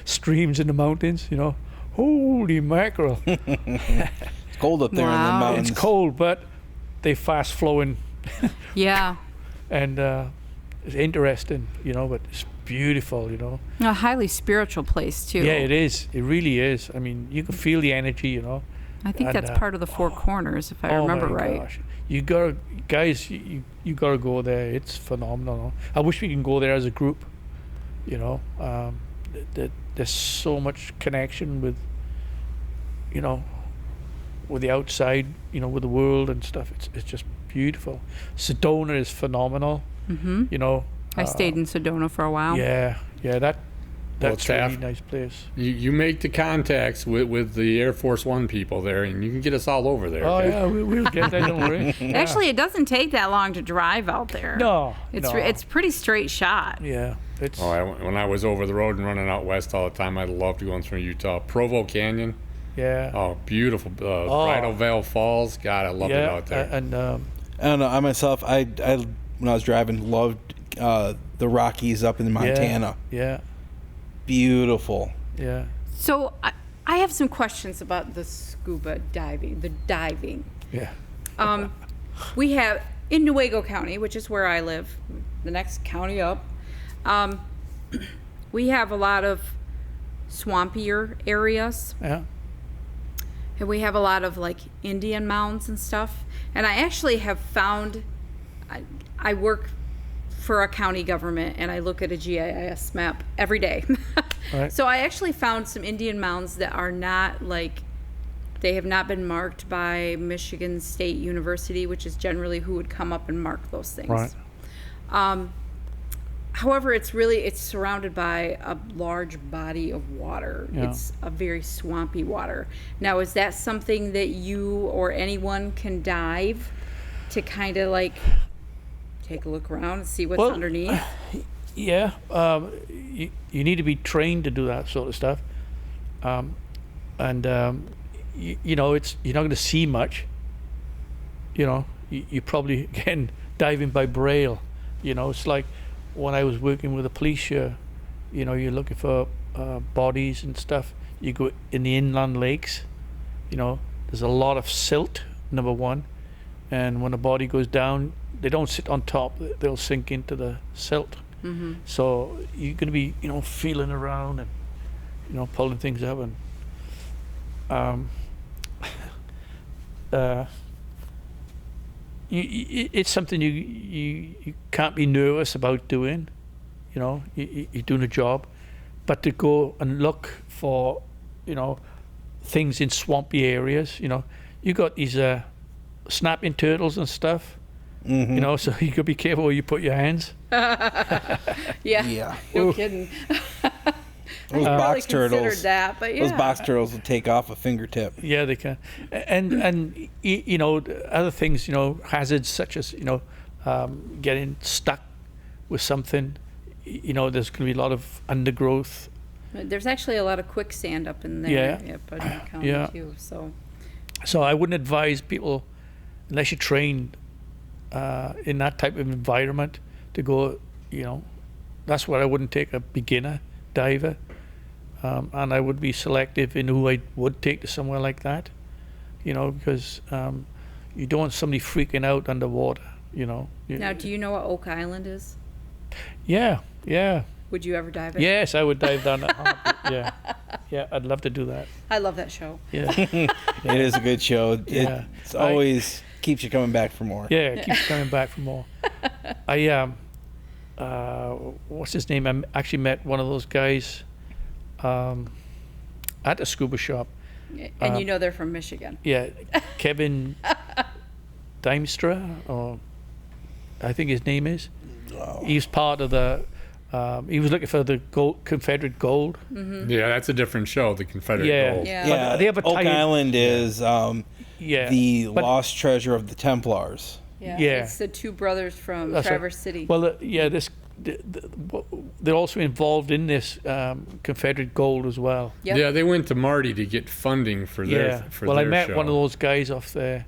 streams in the mountains. Holy mackerel! It's cold up there in the Wow. mountains. It's cold, but they fast flowing. Yeah. And it's interesting, but it's beautiful, A highly spiritual place, too. Yeah, it is. It really is. I mean, you can feel the energy, I think And, that's part of the Four Corners, if I oh remember my right. gosh. You gotta, guys, you gotta go there. It's phenomenal. I wish we can go there as a group, there's so much connection with, with the outside, with the world and stuff. It's just beautiful. Sedona is phenomenal. Mm-hmm. I stayed in Sedona for a while. Yeah, that's a really Taff, nice place. You make the contacts with the Air Force One people there, and you can get us all over there. Oh okay? yeah, we'll get that. Don't worry. Yeah. Actually, it doesn't take that long to drive out there. No, It's pretty straight shot. yeah. It's When I was over the road and running out west all the time, I loved going through Utah. Provo Canyon. yeah. Oh, beautiful. Bridal Veil Falls. God, I love it out there. And I don't know. I myself, I when I was driving, loved the Rockies up in Montana. Yeah, Beautiful. yeah. So I have some questions about the scuba diving, the diving. Yeah. We have in Newaygo County, which is where I live, the next county up. We have a lot of swampier areas, Yeah. and we have a lot of like Indian mounds and stuff. And I actually have found, I work for a county government, and I look at a GIS map every day. Right. So I actually found some Indian mounds that are not like, they have not been marked by Michigan State University, which is generally who would come up and mark those things. Right. However, it's surrounded by a large body of water. Yeah. It's a very swampy water. Now, is that something that you or anyone can dive to kind of like take a look around and see what's Well, underneath? Yeah. You need to be trained to do that sort of stuff. You're not going to see much. You probably, again, diving by braille. It's like when I was working with the police here, you're looking for bodies and stuff. You go in the inland lakes, there's a lot of silt, number one. And when a body goes down, they don't sit on top, they'll sink into the silt. Mm-hmm. So you're going to be, feeling around and, pulling things up. And it's something you can't be nervous about doing. You're doing a job, but to go and look for things in swampy areas. You got these snapping turtles and stuff. Mm-hmm. So you gotta be careful where you put your hands. Yeah. No Ooh. kidding. Those I box considered turtles. that, but yeah. Those box turtles will take off a fingertip. Yeah, they can. And other things, hazards such as getting stuck with something. There's going to be a lot of undergrowth There's actually a lot of quicksand up in there. Yeah. Putnam County Yeah. too. So So I wouldn't advise people, unless you're trained in that type of environment, to go, that's where I wouldn't take a beginner diver. And I would be selective in who I would take to somewhere like that, because you don't want somebody freaking out underwater, now, do you know what Oak Island is? Yeah. Would you ever dive it? Yes, I would dive down that harbor. Yeah, I'd love to do that. I love that show. Yeah, It is a good show. Yeah. It's always keeps you coming back for more. yeah, it keeps coming back for more. What's his name? I actually met one of those guys at a scuba shop. And they're from Michigan. Yeah, Kevin Dimstra, or I think his name is. He's part of the. He was looking for the Confederate gold. Yeah, that's a different show, the Confederate Yeah. Gold. Yeah. Yeah, But they have a Oak tie-in- Island is Yeah, the but- lost treasure of the Templars. Yeah. It's the two brothers from That's right. Traverse City. Well, they're also involved in this Confederate gold as well. Yep. Yeah, they went to Marty to get funding for their Yeah. for Well, their I met show. one of those guys off there,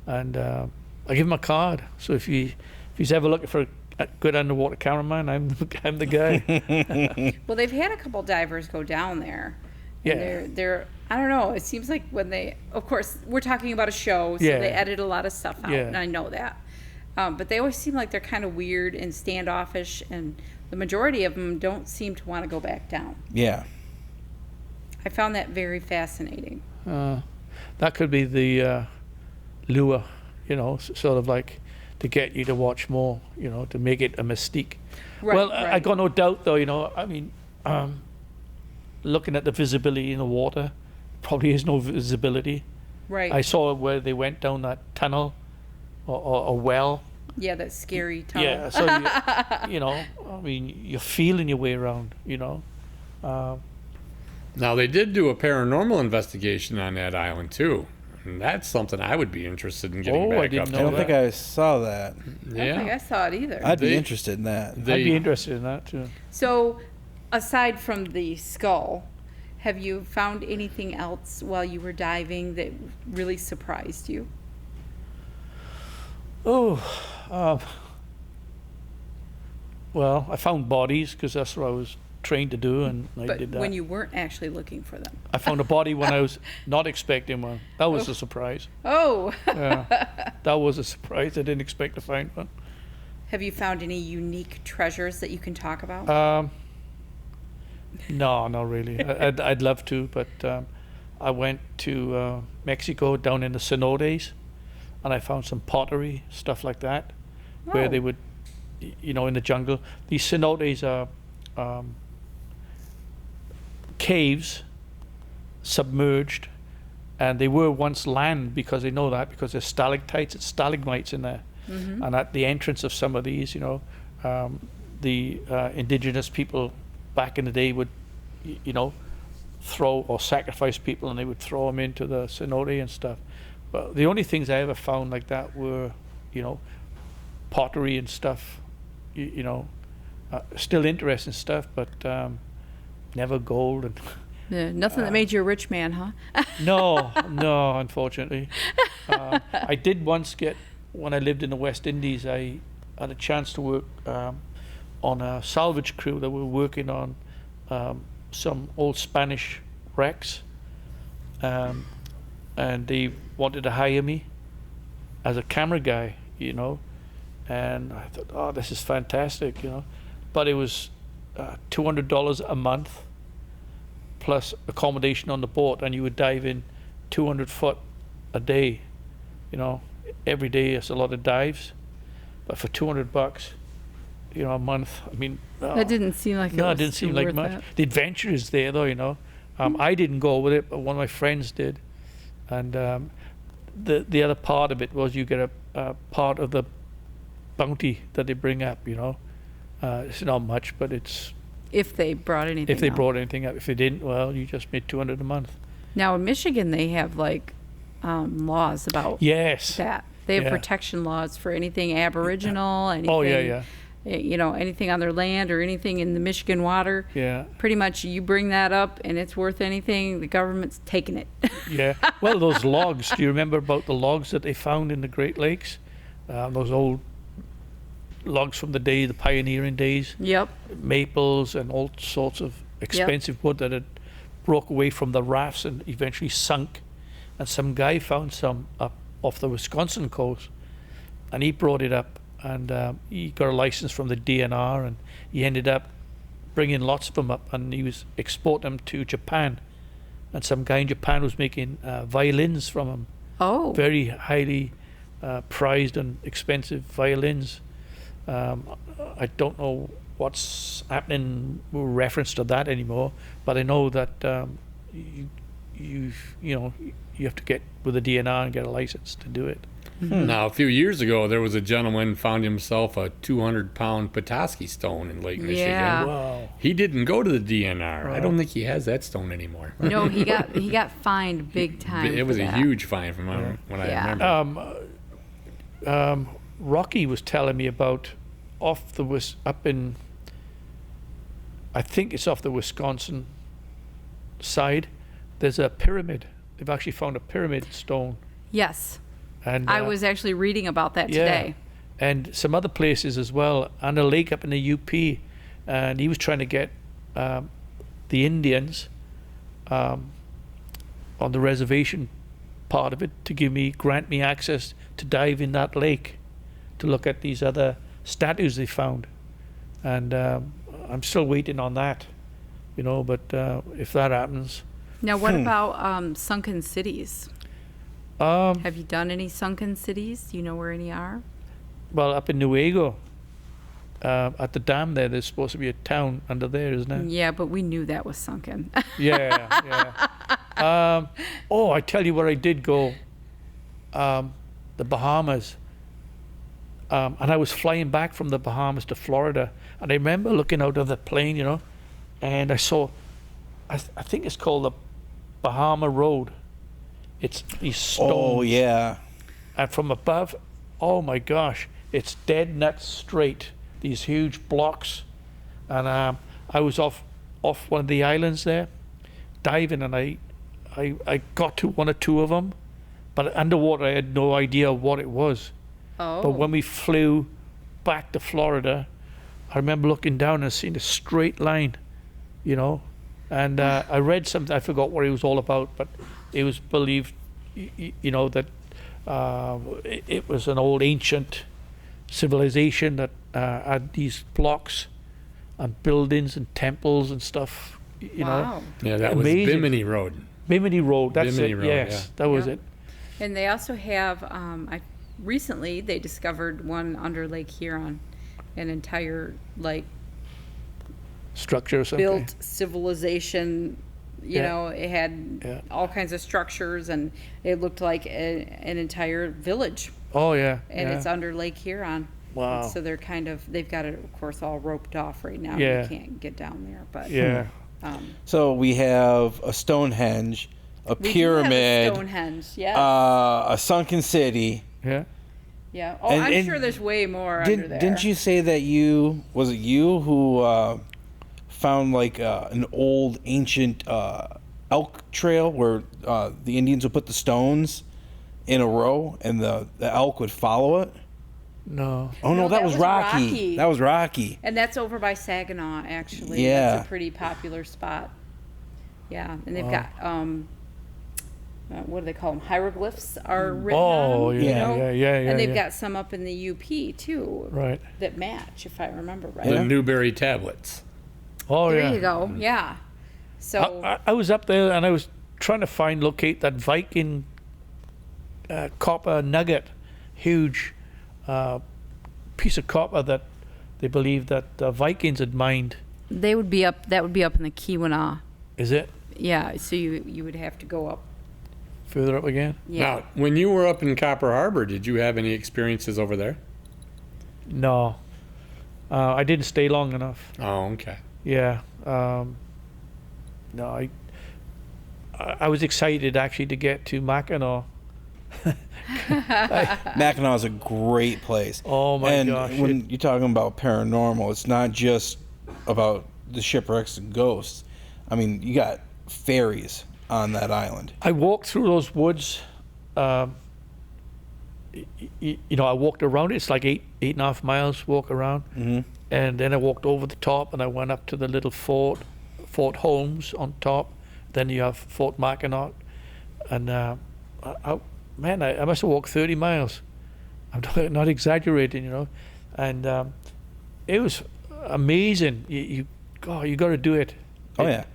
and I give him a card. So if he's ever looking for a good underwater cameraman, I'm the guy. Well, they've had a couple divers go down there. And Yeah. they're I don't know. It seems like when of course, we're talking about a show, so Yeah. they edit a lot of stuff out, Yeah. and I know that. But they always seem like they're kind of weird and standoffish, and the majority of them don't seem to want to go back down. Yeah. I found that very fascinating. That could be the lure, sort of like to get you to watch more, to make it a mystique. Right, Well, I right. got no doubt, though, looking at the visibility in the water, probably is no visibility. Right. I saw where they went down that tunnel or well. Yeah, that scary tunnel. Yeah, so, you're feeling your way around, Now they did do a paranormal investigation on that island too, and that's something I would be interested in getting Oh, I back didn't up know to. I don't think I saw that. I don't think I saw it either. I'd be They- interested in that. I'd They- be interested in that, too. So, aside from the skull, have you found anything else while you were diving that really surprised you? Well, I found bodies because that's what I was trained to do, and I But did that. when you weren't actually looking for them. I found a body when I was not expecting one. That was a surprise. Oh, Yeah, that was a surprise. I didn't expect to find one. have you found any unique treasures that you can talk about? No, not really. I'd love to, but I went to Mexico down in the cenotes, and I found some pottery, stuff like that, where Oh. they would, in the jungle. These cenotes are caves, submerged, and they were once land because they know that because there's stalactites and stalagmites in there. And at the entrance of some of these, the indigenous people back in the day would, throw or sacrifice people, and they would throw them into the cenote and stuff. But the only things I ever found like that were, pottery and stuff, still interesting stuff, but never gold and Yeah, nothing that made you a rich man, huh? no, unfortunately. I did once when I lived in the West Indies, I had a chance to work on a salvage crew that were working on some old Spanish wrecks, and they wanted to hire me as a camera guy, and I thought, oh, this is fantastic, but it was $200 a month plus accommodation on the boat, and you would dive in 200 foot a day, every day. It's a lot of dives, but for $200, a month, I mean, That didn't seem like it no, was it didn't seem too like worth much. that. The adventure is there, though. I didn't go with it, but one of my friends did, and the other part of it was you get a part of the bounty that they bring up. It's not much, but it's If they brought anything if they up. brought anything up. If they didn't, well, you just made $200 a month. Now, in Michigan, they have laws about Yes. that. They have Yeah. protection laws for anything Aboriginal, anything. Oh yeah, yeah. anything on their land or anything in the Michigan water. Yeah. Pretty much you bring that up and it's worth anything, the government's taking it. Yeah. Well, those logs. Do you remember about the logs that they found in the Great Lakes? Those old logs from the pioneering days. Yep. Maples and all sorts of expensive wood that had broke away from the rafts and eventually sunk. And some guy found some up off the Wisconsin coast, and he brought it up, and he got a license from the DNR, and he ended up bringing lots of them up, and he was exporting them to Japan. And some guy in Japan was making violins from them. Oh. Very highly prized and expensive violins. I don't know what's happening with reference to that anymore, but I know that you have to get with the DNR and get a license to do it. Now, a few years ago, there was a gentleman found himself a 200-pound Petoskey stone in Lake Michigan. Yeah. Wow. He didn't go to the DNR. I don't think he has that stone anymore. No, he got fined big time. It was for a that. huge fine from what I remember. Rocky was telling me about I think it's off the Wisconsin side. There's a pyramid. They've actually found a pyramid stone. Yes. And I was actually reading about that yeah, today. and some other places as well, and a lake up in the UP. And he was trying to get the Indians on the reservation part of it to grant me access to dive in that lake to look at these other statues they found. And I'm still waiting on that, but if that happens. Now, what about sunken cities? Have you done any sunken cities? Do you know where any are? Well, up in Newaygo, at the dam there's supposed to be a town under there, isn't there? Yeah, but we knew that was sunken. Yeah. I tell you where I did go. The Bahamas. And I was flying back from the Bahamas to Florida, and I remember looking out of the plane, and I saw, I think it's called the Bahama Road. It's these stones. Oh, yeah. And from above, oh my gosh, it's dead nuts straight. These huge blocks. And I was off one of the islands there, diving, and I got to one or two of them, but underwater I had no idea what it was. Oh. But when we flew back to Florida, I remember looking down and seeing a straight line, and I read something, I forgot what it was all about, but it was believed, that it was an old ancient civilization that had these blocks and buildings and temples and stuff, Wow. Yeah, that amazing. was Bimini Road. Bimini Road, that's Bimini it, Road, yes, that was Yeah. it. And they also have, recently they discovered one under Lake Huron, an entire Structure or something. built civilization. It had all kinds of structures, and it looked like an entire village. Oh yeah. And yeah. it's under Lake Huron. Wow. So they're they've got it, of course, all roped off right now. Yeah. You can't get down there, but Yeah. So we have a Stonehenge, a we pyramid, do have a Stonehenge. Yes. a sunken city. Yeah. Yeah. Oh, and- I'm and sure there's way more under there. Didn't you say that was it you who found an old ancient elk trail where the Indians would put the stones in a row and the elk would follow it? No. Oh no, No, that was Rocky. That was Rocky. And that's over by Saginaw, actually. Yeah. That's a pretty popular spot. Yeah. And they've got, what do they call them? Hieroglyphs are written on them, yeah, yeah. And they've yeah. got some up in the UP, too, Right. that match, if I remember right. The Newberry tablets. Oh There yeah. you go. Yeah. So, I was up there and I was trying to locate that Viking copper nugget, huge piece of copper that they believe that the Vikings had mined. that would be up in the Keweenaw. Is it Yeah. So you would have to go up. further up again? Yeah. Now, when you were up in Copper Harbor, did you have any experiences over there? No. I didn't stay long enough. Oh, okay. Yeah. No, I was excited actually to get to Mackinac Mackinac is a great place. Oh my and gosh! when you're talking about paranormal, it's not just about the shipwrecks and ghosts. I mean, you got fairies on that island. I walked through those woods. I walked around it. It's like 8.5 miles walk around. Mm-hmm. And then I walked over the top and I went up to the little Fort Holmes on top. Then you have Fort Mackinac. And I must have walked 30 miles. I'm not exaggerating, And it was amazing. You got to do it. Oh, yeah.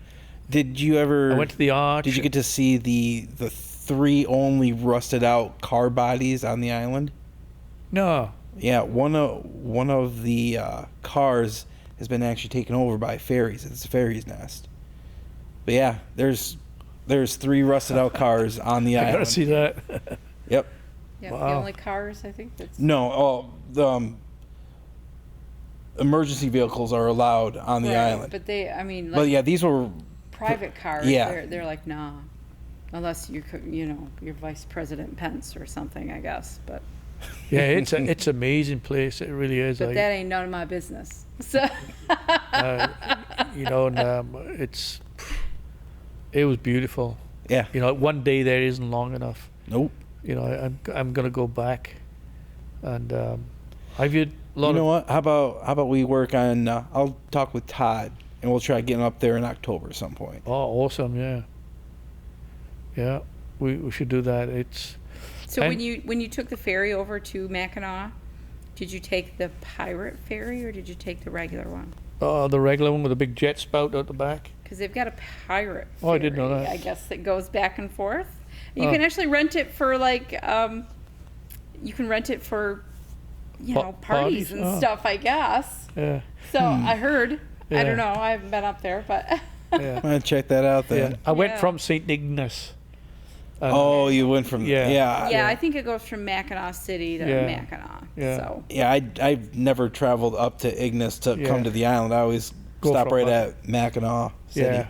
Did you ever... I went to the arch. Did you get to see the 3 only rusted out car bodies on the island? No. Yeah, one of the cars has been actually taken over by fairies. It's a fairy's nest. But yeah, there's 3 rusted out cars on the I island. gotta see that. Yep. Yeah, the Wow. only cars I think that's No, the emergency vehicles are allowed on the right, island. But they, I mean, like But yeah, these were private cars. yeah. They're like nah, unless you're Vice President Pence or something, I guess. But Yeah, it's amazing place. It really is. that ain't none of my business. So it was beautiful. yeah. One day there isn't long enough. Nope. I'm gonna go back, and I've had a lot You know of. what? How about we work on? I'll talk with Todd, and we'll try getting up there in October at some point. Oh, awesome! Yeah, we should do that. So And- when you took the ferry over to Mackinac, did you take the pirate ferry or did you take the regular one? The regular one with a big jet spout out the back. Because they've got a pirate ferry, Oh, I didn't know that. I guess, that goes back and forth. You Oh. can actually rent it for you can rent it for parties Parties? and Oh. stuff, I guess. Yeah, So I heard. I Yeah. don't know. I haven't been up there, but yeah, I'm gonna check that out then. yeah. I went Yeah. from St. Ignace. Oh, you went from Yeah. yeah, I think it goes from Mackinac City to Yeah. Mackinac. Yeah. So Yeah, I've never traveled up to Ignace to Yeah. come to the island. I always Go stop from right up. at Mackinac City. Yeah.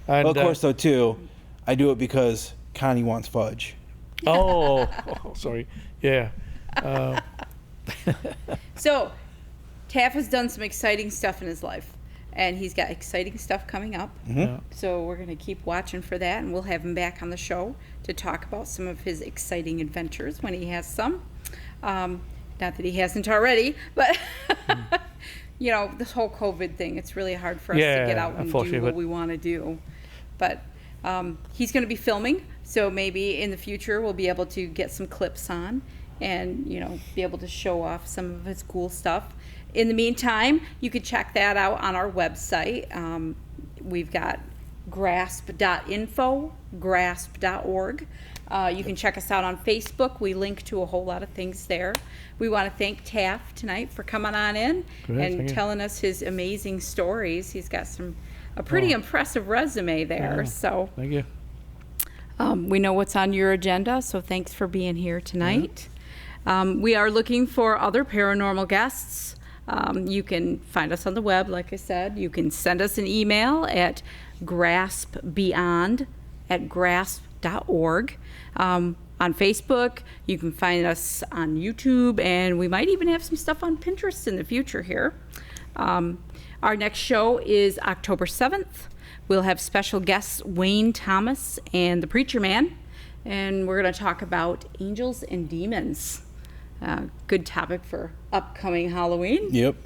And, Well, of course, though, too, I do it because Connie wants fudge. Oh, sorry. Yeah. So, Taff has done some exciting stuff in his life, and he's got exciting stuff coming up. Yeah. So we're going to keep watching for that, and we'll have him back on the show to talk about some of his exciting adventures when he has some. Not that he hasn't already, but this whole COVID thing, it's really hard for us to Yeah, get out and do unfortunately, what but- we want to do. But he's going to be filming, so maybe in the future we'll be able to get some clips on and, be able to show off some of his cool stuff. In the meantime, you can check that out on our website. We've got grasp.info, grasp.org. You can check us out on Facebook. We link to a whole lot of things there. We want to thank Taff tonight for coming on in Great, and thank you. telling us his amazing stories. He's got a pretty impressive resume there. Yeah. So Thank you. we know what's on your agenda, so thanks for being here tonight. We are looking for other paranormal guests. You can find us on the web, like I said. You can send us an email at graspbeyond@grasp.org. On Facebook, you can find us on YouTube, and we might even have some stuff on Pinterest in the future here. Our next show is October 7th. We'll have special guests Wayne Thomas and the Preacher Man, and we're going to talk about angels and demons. Good topic for upcoming Halloween. Yep.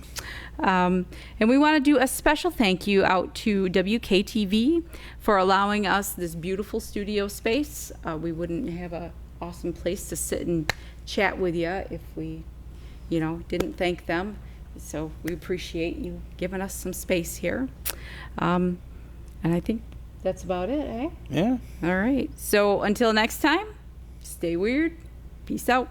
And we want to do a special thank you out to WKTV for allowing us this beautiful studio space. We wouldn't have an awesome place to sit and chat with you if we, didn't thank them. So we appreciate you giving us some space here. And I think that's about it, eh? Yeah. All right. So until next time, stay weird. Peace out.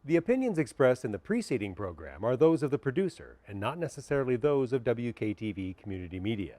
The opinions expressed in the preceding program are those of the producer and not necessarily those of WKTV Community Media.